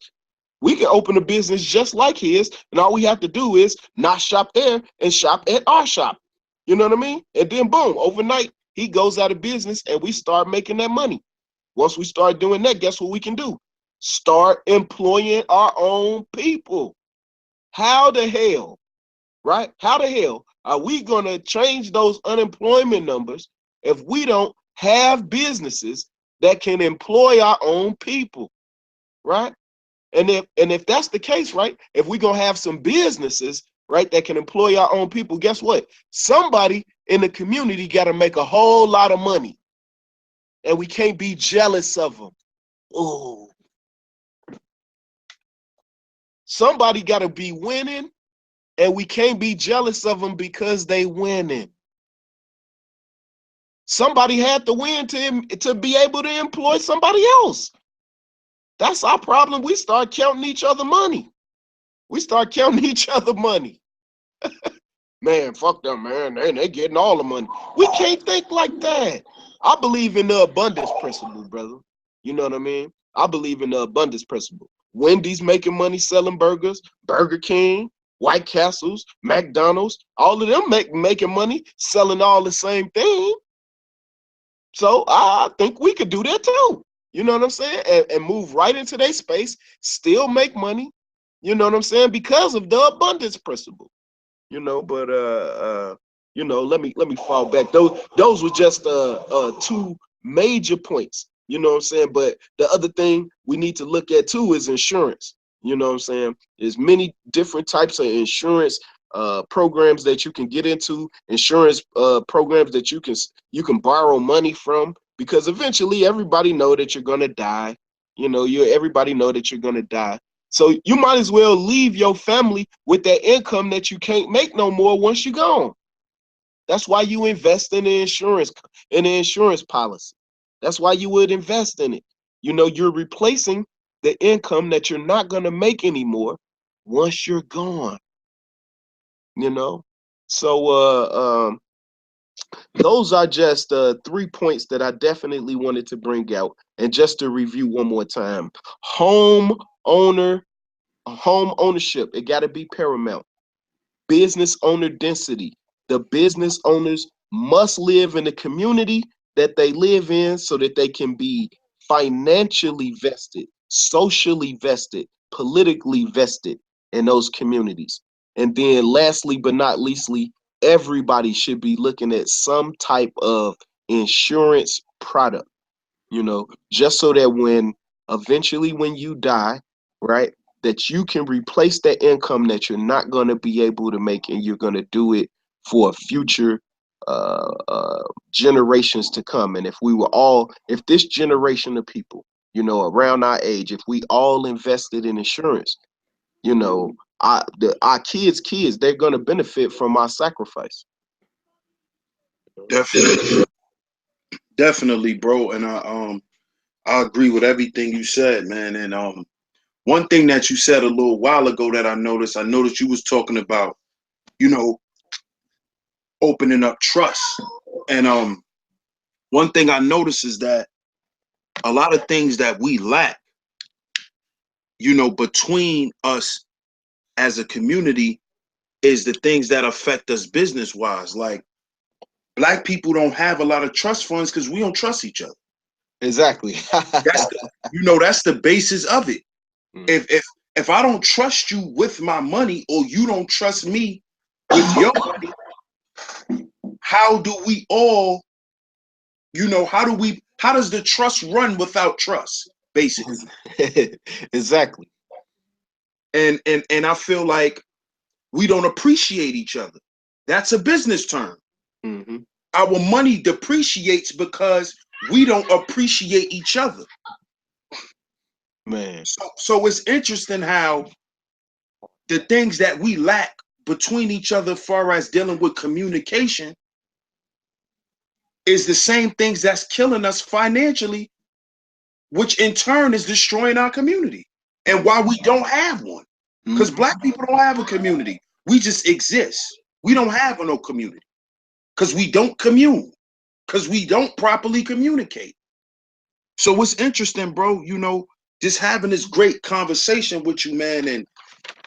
we can open a business just like his, and all we have to do is not shop there and shop at our shop. You know what I mean? And then boom, overnight, he goes out of business and we start making that money. Once we start doing that, guess what we can do? Start employing our own people. How the hell, right? How the hell are we going to change those unemployment numbers if we don't have businesses that can employ our own people, right? And if that's the case, right, if we're going to have some businesses, right, that can employ our own people, guess what? Somebody in the community got to make a whole lot of money. And we can't be jealous of them. Oh, Somebody got to be winning, and we can't be jealous of them because they winning. Somebody had to win to be able to employ somebody else. That's our problem. We start counting each other money. We start counting each other money. Man, fuck them, man. They getting all the money. We can't think like that. I believe in the abundance principle, brother. You know what I mean? I believe in the abundance principle. Wendy's making money selling burgers, Burger King, White Castles, McDonald's, all of them making money selling all the same thing. So I think we could do that too. You know what I'm saying? And move right into their space, still make money. You know what I'm saying? Because of the abundance principle. You know, but you know, let me fall back. Those were just two major points. You know what I'm saying? But the other thing we need to look at too is insurance. You know what I'm saying? There's many different types of insurance programs that you can get into, insurance programs that you can borrow money from, because eventually everybody know that you're gonna die. You know, everybody know that you're gonna die. So you might as well leave your family with that income that you can't make no more once you're gone. That's why you invest in the insurance policy. That's why you would invest in it. You know, you're replacing the income that you're not gonna make anymore once you're gone. You know, so those are just 3 points that I definitely wanted to bring out. And just to review one more time, home ownership, it got to be paramount. Business owner density, the business owners must live in the community that they live in so that they can be financially vested, socially vested, politically vested in those communities. And then lastly but not leastly, everybody should be looking at some type of insurance product, you know, just so that eventually when you die, right, that you can replace that income that you're not going to be able to make, and you're going to do it for future generations to come. And if this generation of people, you know, around our age, if we all invested in insurance, you know, our kids, they're going to benefit from our sacrifice. Definitely, definitely, bro. And I agree with everything you said, man. And one thing that you said a little while ago that I noticed you was talking about, you know, opening up trust. And one thing I noticed is that a lot of things that we lack, you know, between us as a community is the things that affect us business wise. Like Black people don't have a lot of trust funds because we don't trust each other. Exactly. That's the basis of it. If I don't trust you with my money, or you don't trust me with your money, how do we all, how does the trust run without trust, basically? Exactly. And I feel like we don't appreciate each other. That's a business term. Mm-hmm. Our money depreciates because we don't appreciate each other. Man. So it's interesting how the things that we lack between each other, as far as dealing with communication, is the same things that's killing us financially, which in turn is destroying our community. And why we don't have one. Because Black people don't have a community. We just exist. We don't have no community. Because we don't commune. Because we don't properly communicate. So it's interesting, bro, you know, just having this great conversation with you, man, and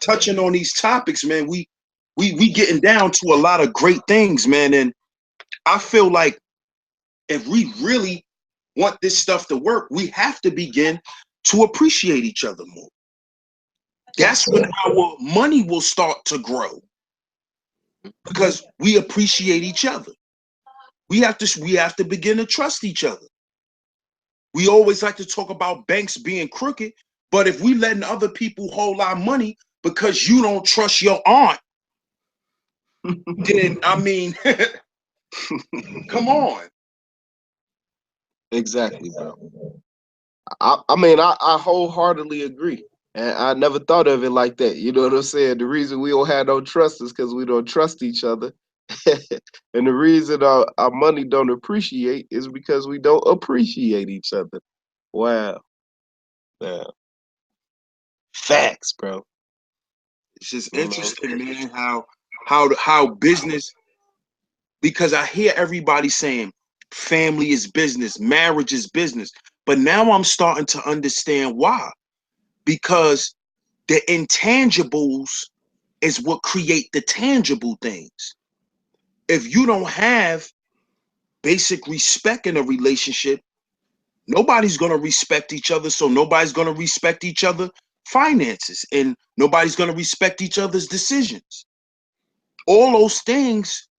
touching on these topics, man. We getting down to a lot of great things, man. And I feel like if we really want this stuff to work, we have to begin to appreciate each other more. That's when our money will start to grow, because we appreciate each other. We have to begin to trust each other. We always like to talk about banks being crooked, but if we letting other people hold our money because you don't trust your aunt, then I mean, come on. Exactly, bro. I mean, I wholeheartedly agree. And I never thought of it like that. You know what I'm saying? The reason we don't have no trust is because we don't trust each other. And the reason our money don't appreciate is because we don't appreciate each other. Wow. Yeah. Facts, bro. It's just You know? interesting, man, how business, because I hear everybody saying family is business, marriage is business. But now I'm starting to understand why. Because the intangibles is what create the tangible things. If you don't have basic respect in a relationship, nobody's going to respect each other. So nobody's going to respect each other finances, and nobody's going to respect each other's decisions. All those things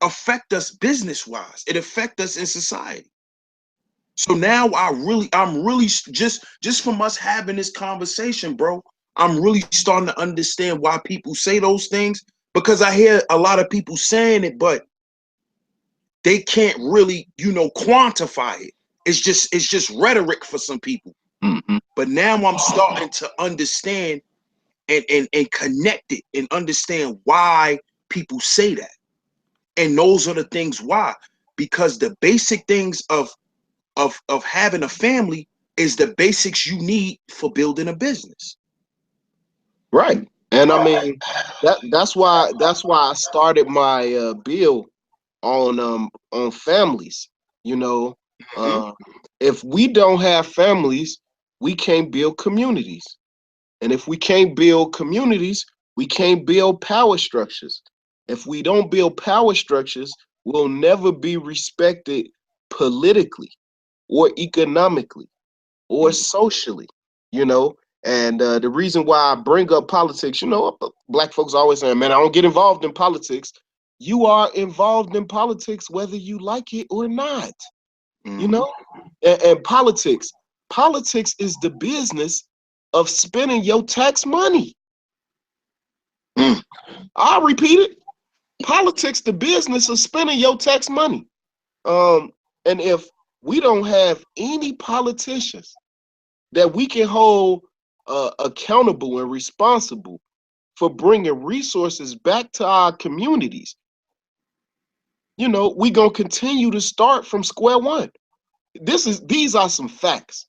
affect us business wise. It affects us in society. So now I'm really just from us having this conversation, bro, I'm really starting to understand why people say those things, because I hear a lot of people saying it, but they can't really, quantify it. It's just rhetoric for some people. Mm-hmm. But now I'm starting to understand and connect it and understand why people say that. And those are the things why. Because the basic things of having a family is the basics you need for building a business. Right. And I mean that's why I started my bill on families. You know, Mhm. uh if we don't have families, we can't build communities. And if we can't build communities, we can't build power structures. If we don't build power structures, we'll never be respected politically or economically or socially, you know. And the reason why I bring up politics, black folks always saying, man, I don't get involved in politics. You are involved in politics whether you like it or not, you Mhm. know? And politics is the business of spending your tax money. Mm. I'll repeat it. Politics, the business of spending your tax money. And if we don't have any politicians that we can hold accountable and responsible for bringing resources back to our communities, we're going to continue to start from square one. These are some facts.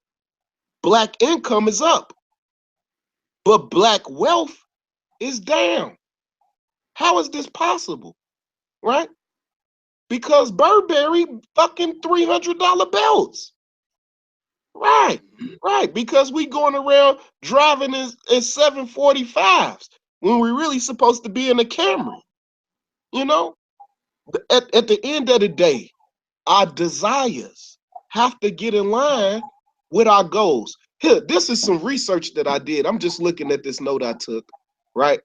Black income is up, but black wealth is down. How is this possible? Right? Because Burberry fucking $300 belts. Right. Right. Because we going around driving in 745s when we really supposed to be in a Camry. You know, at the end of the day, our desires have to get in line with our goals. Here, this is some research that I did. I'm just looking at this note I took, right?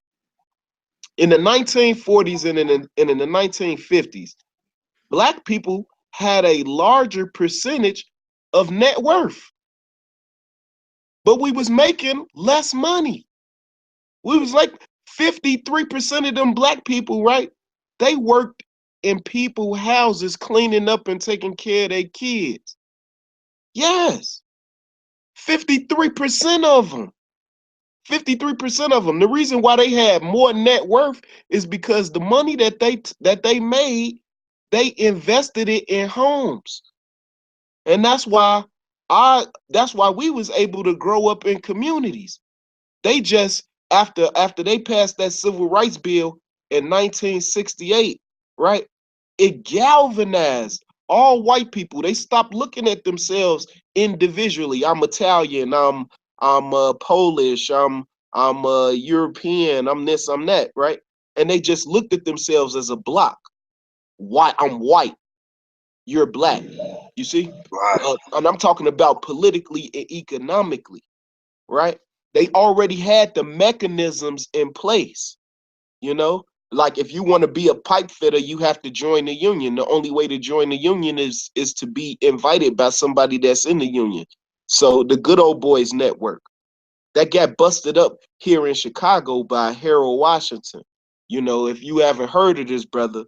In the 1940s and in the 1950s, black people had a larger percentage of net worth, but we was making less money. We was like 53% of them black people, right? They worked in people houses cleaning up and taking care of their kids. Yes, 53% of them. 53% of them. The reason why they had more net worth is because the money that they made, they invested it in homes. And that's why we was able to grow up in communities. They just after they passed that civil rights bill in 1968, right? It galvanized all white people. They stopped looking at themselves individually. I'm Italian. I'm Polish. I'm European. I'm this. I'm that. Right? And they just looked at themselves as a block. White. I'm white. You're black. You see? Right. And I'm talking about politically and economically, right? They already had the mechanisms in place, you know? Like if you want to be a pipe fitter, you have to join the union. The only way to join the union is to be invited by somebody that's in the union. So the Good Old Boys Network, that got busted up here in Chicago by Harold Washington. If you haven't heard of this brother,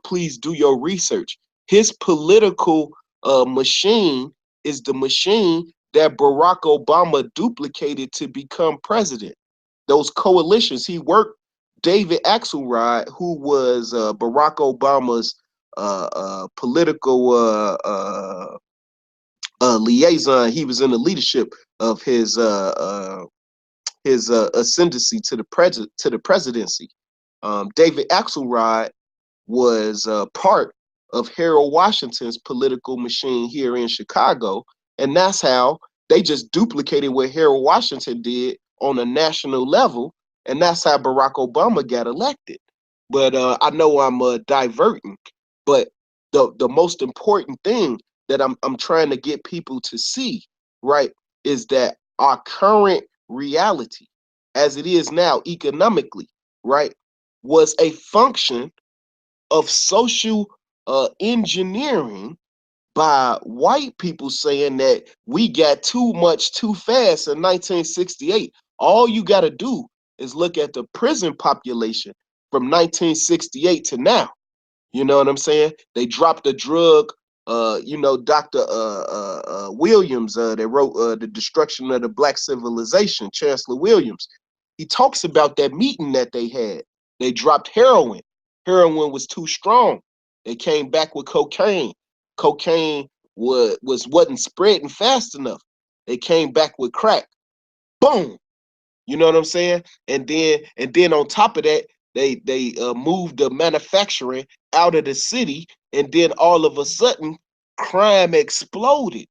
please do your research. His political machine is the machine that Barack Obama duplicated to become president. Those coalitions, he worked David Axelrod, who was Barack Obama's political liaison. He was in the leadership of his ascendancy to the presidency. David Axelrod was part of Harold Washington's political machine here in Chicago, and that's how they just duplicated what Harold Washington did on a national level, and that's how Barack Obama got elected. But I know I'm diverting, but the most important thing that I'm trying to get people to see, right, is that our current reality, as it is now economically, right, was a function of social engineering by white people saying that we got too much too fast in 1968. All you got to do is look at the prison population from 1968 to now. You know what I'm saying? They dropped the drug. Dr. Williams, that wrote The Destruction of the Black Civilization, Chancellor Williams. He talks about that meeting that they had. They dropped heroin. Heroin was too strong. They came back with cocaine. Cocaine wasn't spreading fast enough. They came back with crack. Boom. You know what I'm saying? And then on top of that, they moved the manufacturing out of the city, and then all of a sudden, crime exploded.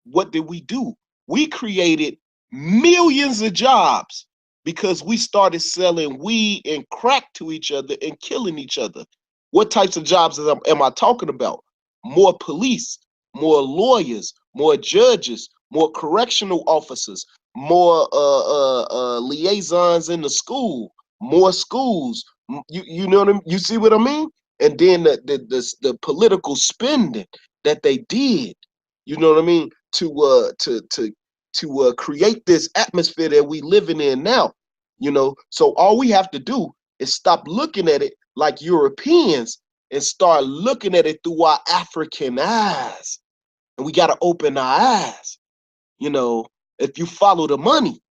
What did we do? We created millions of jobs because we started selling weed and crack to each other and killing each other. What types of jobs am I talking about? More police, more lawyers, more judges, more correctional officers, more liaisons in the school, more schools. You know what I mean? You see what I mean? And then the political spending that they did. You know what I mean? To create this atmosphere that we living in now. You know, so all we have to do is stop looking at it like Europeans and start looking at it through our African eyes. And we got to open our eyes. You know, if you follow the money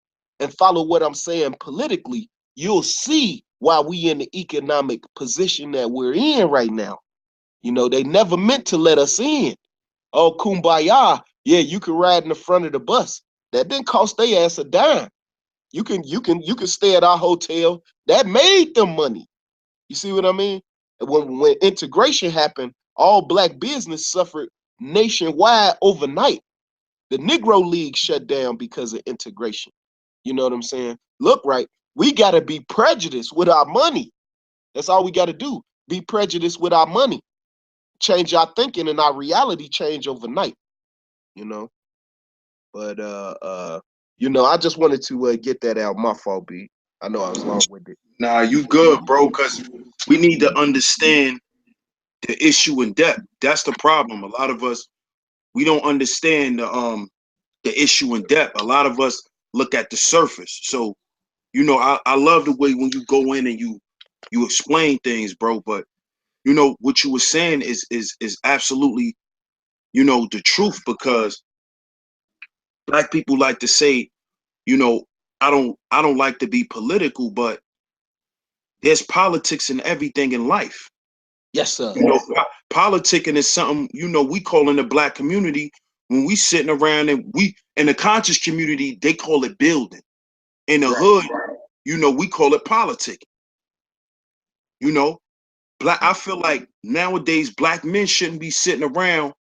and follow what I'm saying politically, you'll see why we in the economic position that we're in right now. You know, they never meant to let us in. Oh, kumbaya. Yeah, you can ride in the front of the bus. That didn't cost their ass a dime. You can stay at our hotel. That made them money. You see what I mean? When integration happened, all black business suffered nationwide overnight. The Negro League shut down because of integration. You know what I'm saying? Look, right, we got to be prejudiced with our money. That's all we got to do. Be prejudiced with our money. Change our thinking and our reality change overnight. You know? But I just wanted to get that out. My fault, B. I know I was long-winded. Nah, you good, bro, because we need to understand the issue in depth. That's the problem. A lot of us, we don't understand the issue in depth. A lot of us look at the surface. So, I love the way when you go in and you explain things, bro. But what you were saying is absolutely, the truth, because black people like to say, I don't like to be political, but there's politics in everything in life. Yes, sir. Politicking is something, we call in the black community, when we sitting around, and we in the conscious community, they call it building. In the hood, we call it politicking. I feel like nowadays black men shouldn't be sitting around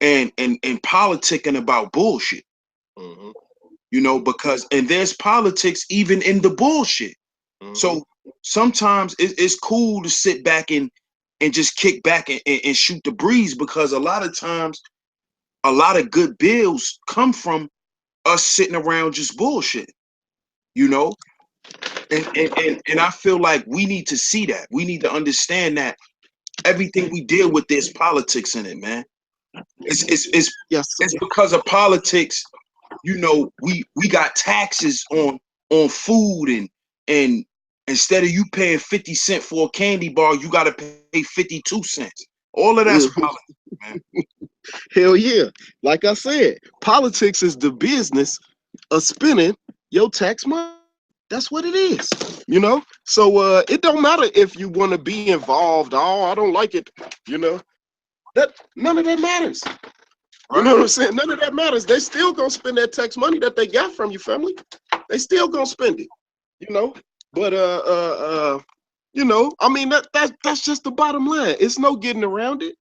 and politicking about bullshit. Because there's politics even in the bullshit. So sometimes it's cool to sit back and just kick back and shoot the breeze, because a lot of times a lot of good bills come from us sitting around just bullshit, and I feel like we need to see that. We need to understand that everything we deal with, there's politics in it, man. It's because of politics. We got taxes on food, and instead of you paying 50 cents for a candy bar, you got to pay 52 cents. All of that's politics, man. Hell yeah. Like I said, politics is the business of spending your tax money. That's what it is. You know? So it don't matter if you want to be involved. Oh, I don't like it. You know? That none of that matters. You know what I'm saying? None of that matters. They still gonna spend that tax money that they got from your family. They still gonna spend it. You know? But you know, I mean that's just the bottom line. It's no getting around it.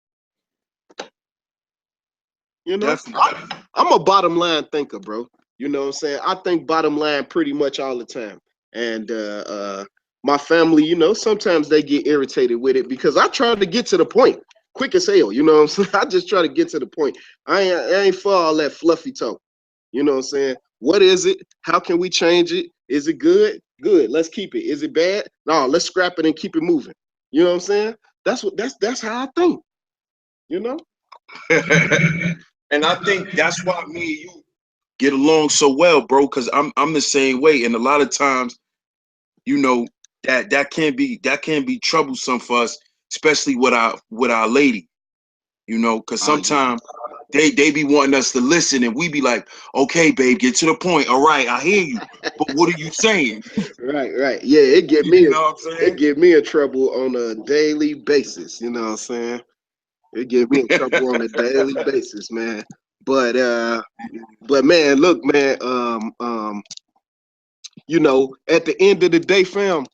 You know, Definitely. I'm a bottom line thinker, bro. You know what I'm saying? I think bottom line pretty much all the time. And my family, you know, sometimes they get irritated with it because I try to get to the point quick as hell. You know what I'm saying? I just try to get to the point. I ain't for all that fluffy talk. You know what I'm saying? What is it? How can we change it? Is it good? Good. Let's keep it. Is it bad? No, let's scrap it and keep it moving. You know what I'm saying? That's how I think. You know? And I think that's why me and you get along so well, bro, because I'm the same way. And a lot of times, you know, that can be troublesome for us, especially with our lady, you know, because Oh yeah. sometimes they be wanting us to listen and we be like, okay, babe, get to the point. All right, I hear you. But what are you saying? Right, right. Yeah, You know what I'm it saying? get me in trouble on a daily basis, you know what I'm saying? It get me in trouble on a daily basis, man. But but man, look, man, you know, at the end of the day, fam,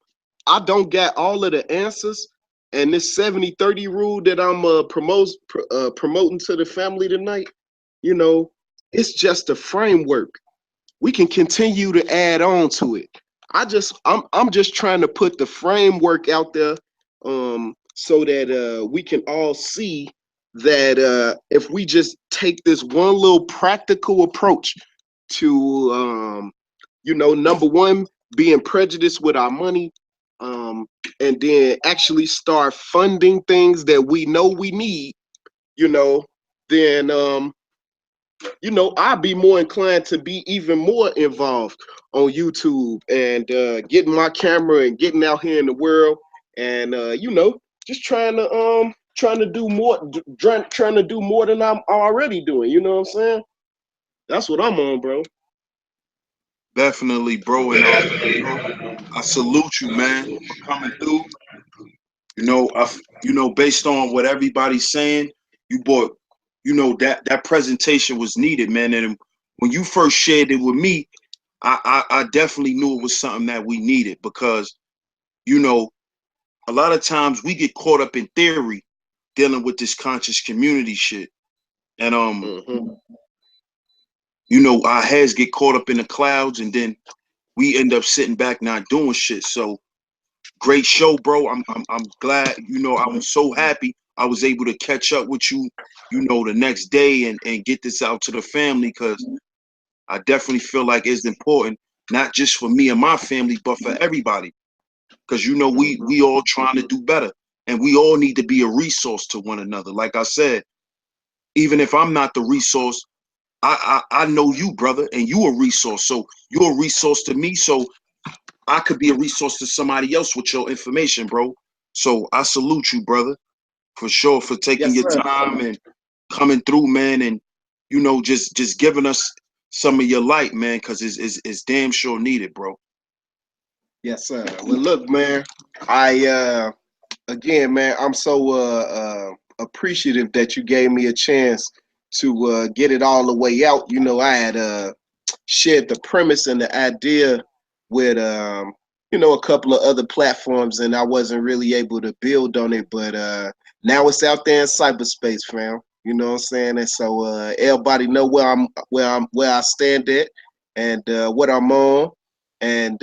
I don't got all of the answers. And this 70-30 rule that I'm promoting to the family tonight, you know, it's just a framework. We can continue to add on to it. I'm just trying to put the framework out there so that we can all see that if we just take this one little practical approach to you know, number one, being prejudiced with our money, um, and then actually start funding things that we know we need, you know, then you know, I'd be more inclined to be even more involved on YouTube and getting my camera and getting out here in the world and you know, just trying to do more trying to do more than I'm already doing, you know what I'm saying? That's what I'm on, bro. Definitely, bro. And you know, I salute you, man, for coming through. You know, based on what everybody's saying, you bought, that presentation was needed, man. And when you first shared it with me, I definitely knew it was something that we needed because, you know, a lot of times we get caught up in theory dealing with this conscious community shit. And Mm-hmm. our heads get caught up in the clouds and then we end up sitting back not doing shit. So great show, bro. I'm glad, I was so happy I was able to catch up with you, the next day and get this out to the family because I definitely feel like it's important, not just for me and my family, but for everybody. Because we all trying to do better and we all need to be a resource to one another. Like I said, even if I'm not the resource, I know you, brother, and you a resource. So you're a resource to me. So I could be a resource to somebody else with your information, bro. So I salute you, brother, for sure, for taking Yes, your sir. time and coming through, man, and just giving us some of your light, man, because it's damn sure needed, bro. Yes, sir. Well, look, man, I again, man, I'm so appreciative that you gave me a chance to get it all the way out. You know, I had shared the premise and the idea with you know, a couple of other platforms, and I wasn't really able to build on it. But now it's out there in cyberspace, fam. You know what I'm saying? And so everybody know where I stand at and what I'm on. And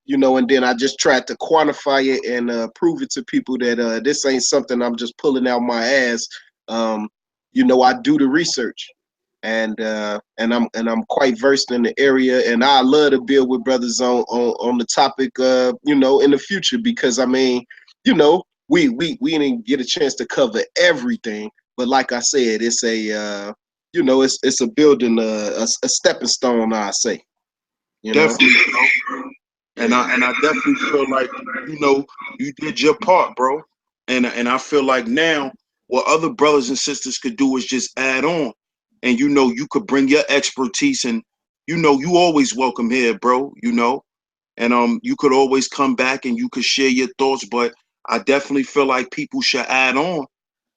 you know, and then I just tried to quantify it and prove it to people that this ain't something I'm just pulling out my ass. Um, you know, I do the research and I'm quite versed in the area, and I love to build with brothers on the topic, you know, in the future because I mean, you know, we didn't get a chance to cover everything, but like I said, it's a you know, it's a building, a stepping stone, I say, you know. Definitely, bro. And I definitely feel like you did your part, bro. And I feel like now what other brothers and sisters could do is just add on. And you could bring your expertise, and you always welcome here, bro, and you could always come back and you could share your thoughts. But I definitely feel like people should add on,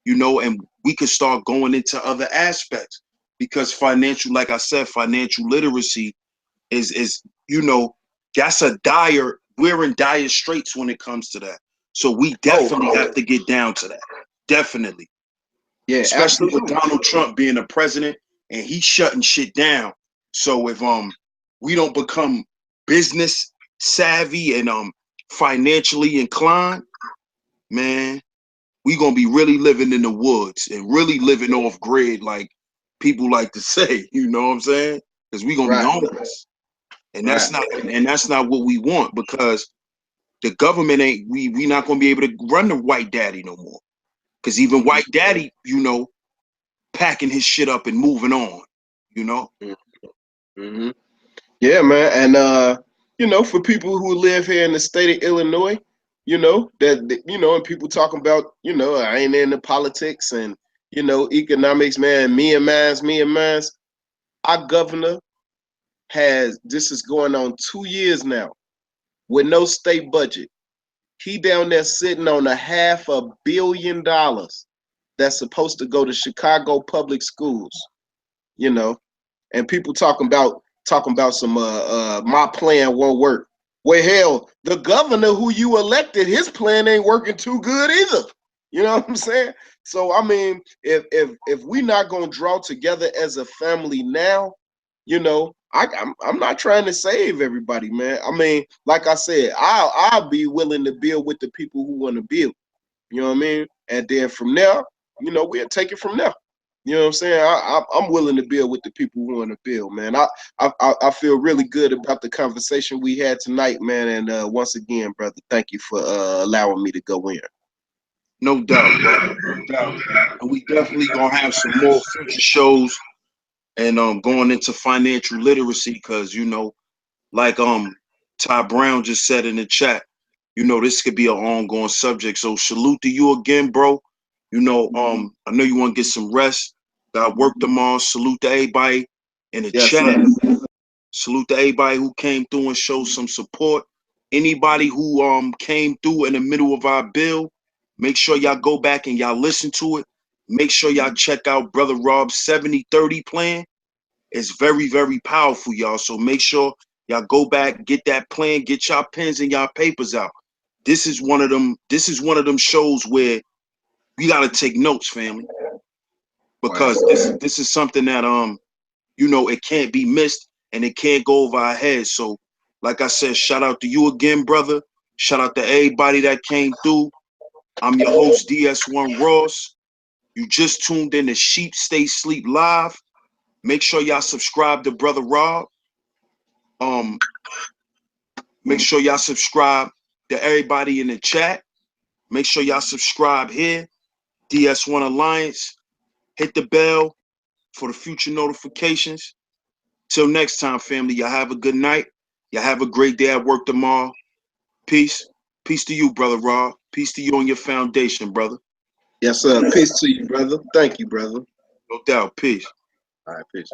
and we could start going into other aspects, because financial, like I said, financial literacy is that's we're in dire straits when it comes to that. So we definitely have to get down to that. Definitely. Yeah, Especially with absolutely. Donald Trump being the president and he's shutting shit down. So if we don't become business savvy and financially inclined, man, we gonna be really living in the woods and really living off grid, like people like to say. You know what I'm saying? Because we gonna be Right, homeless, and right, that's not what we want, because the government ain't we not gonna be able to run the white daddy no more. Because even white daddy, packing his shit up and moving on. You know. mm-hmm. Yeah, man. And for people who live here in the state of Illinois, and people talking about, I ain't into politics and economics, man. Me and mine's. Our governor this is going on 2 years now with no state budget. He down there sitting on $500 million that's supposed to go to Chicago public schools, you know, and people talking about some my plan won't work. Well, hell, the governor who you elected, his plan ain't working too good either. You know what I'm saying? So I mean, if we not gonna draw together as a family now, I'm not trying to save everybody, man. I mean, like I said, I'll be willing to build with the people who want to build. You know what I mean? And then from there, we'll take it from there. You know what I'm saying? I'm willing to build with the people who want to build, man. I feel really good about the conversation we had tonight, man. And once again, brother, thank you for allowing me to go in. No doubt, brother. No doubt. And we definitely gonna have some more future shows, and going into financial literacy, because like Ty Brown just said in the chat, this could be an ongoing subject. So salute to you again, bro. I know you want to get some rest. Got work tomorrow. Salute to everybody in the Yes, chat. sir. Salute to everybody who came through and showed some support. Anybody who came through in the middle of our bill, make sure y'all go back and y'all listen to it. Make sure y'all check out Brother Rob's 70/30 plan. It's very, very powerful, y'all. So make sure y'all go back, get that plan, get y'all pens and y'all papers out. This is one of them shows where we gotta take notes, family, because this is something that it can't be missed and it can't go over our heads. So, like I said, shout out to you again, brother. Shout out to everybody that came through. I'm your host, DS1 Ross. You just tuned in to Sheep Stay Sleep Live. Make sure y'all subscribe to Brother Rob. Make sure y'all subscribe to everybody in the chat. Make sure y'all subscribe here, DS1 Alliance. Hit the bell for the future notifications. Till next time, family, y'all have a good night. Y'all have a great day at work tomorrow. Peace. Peace to you, Brother Rob. Peace to you and your foundation, brother. Yes, sir. Peace to you, brother. Thank you, brother. No doubt. Peace. All right, peace.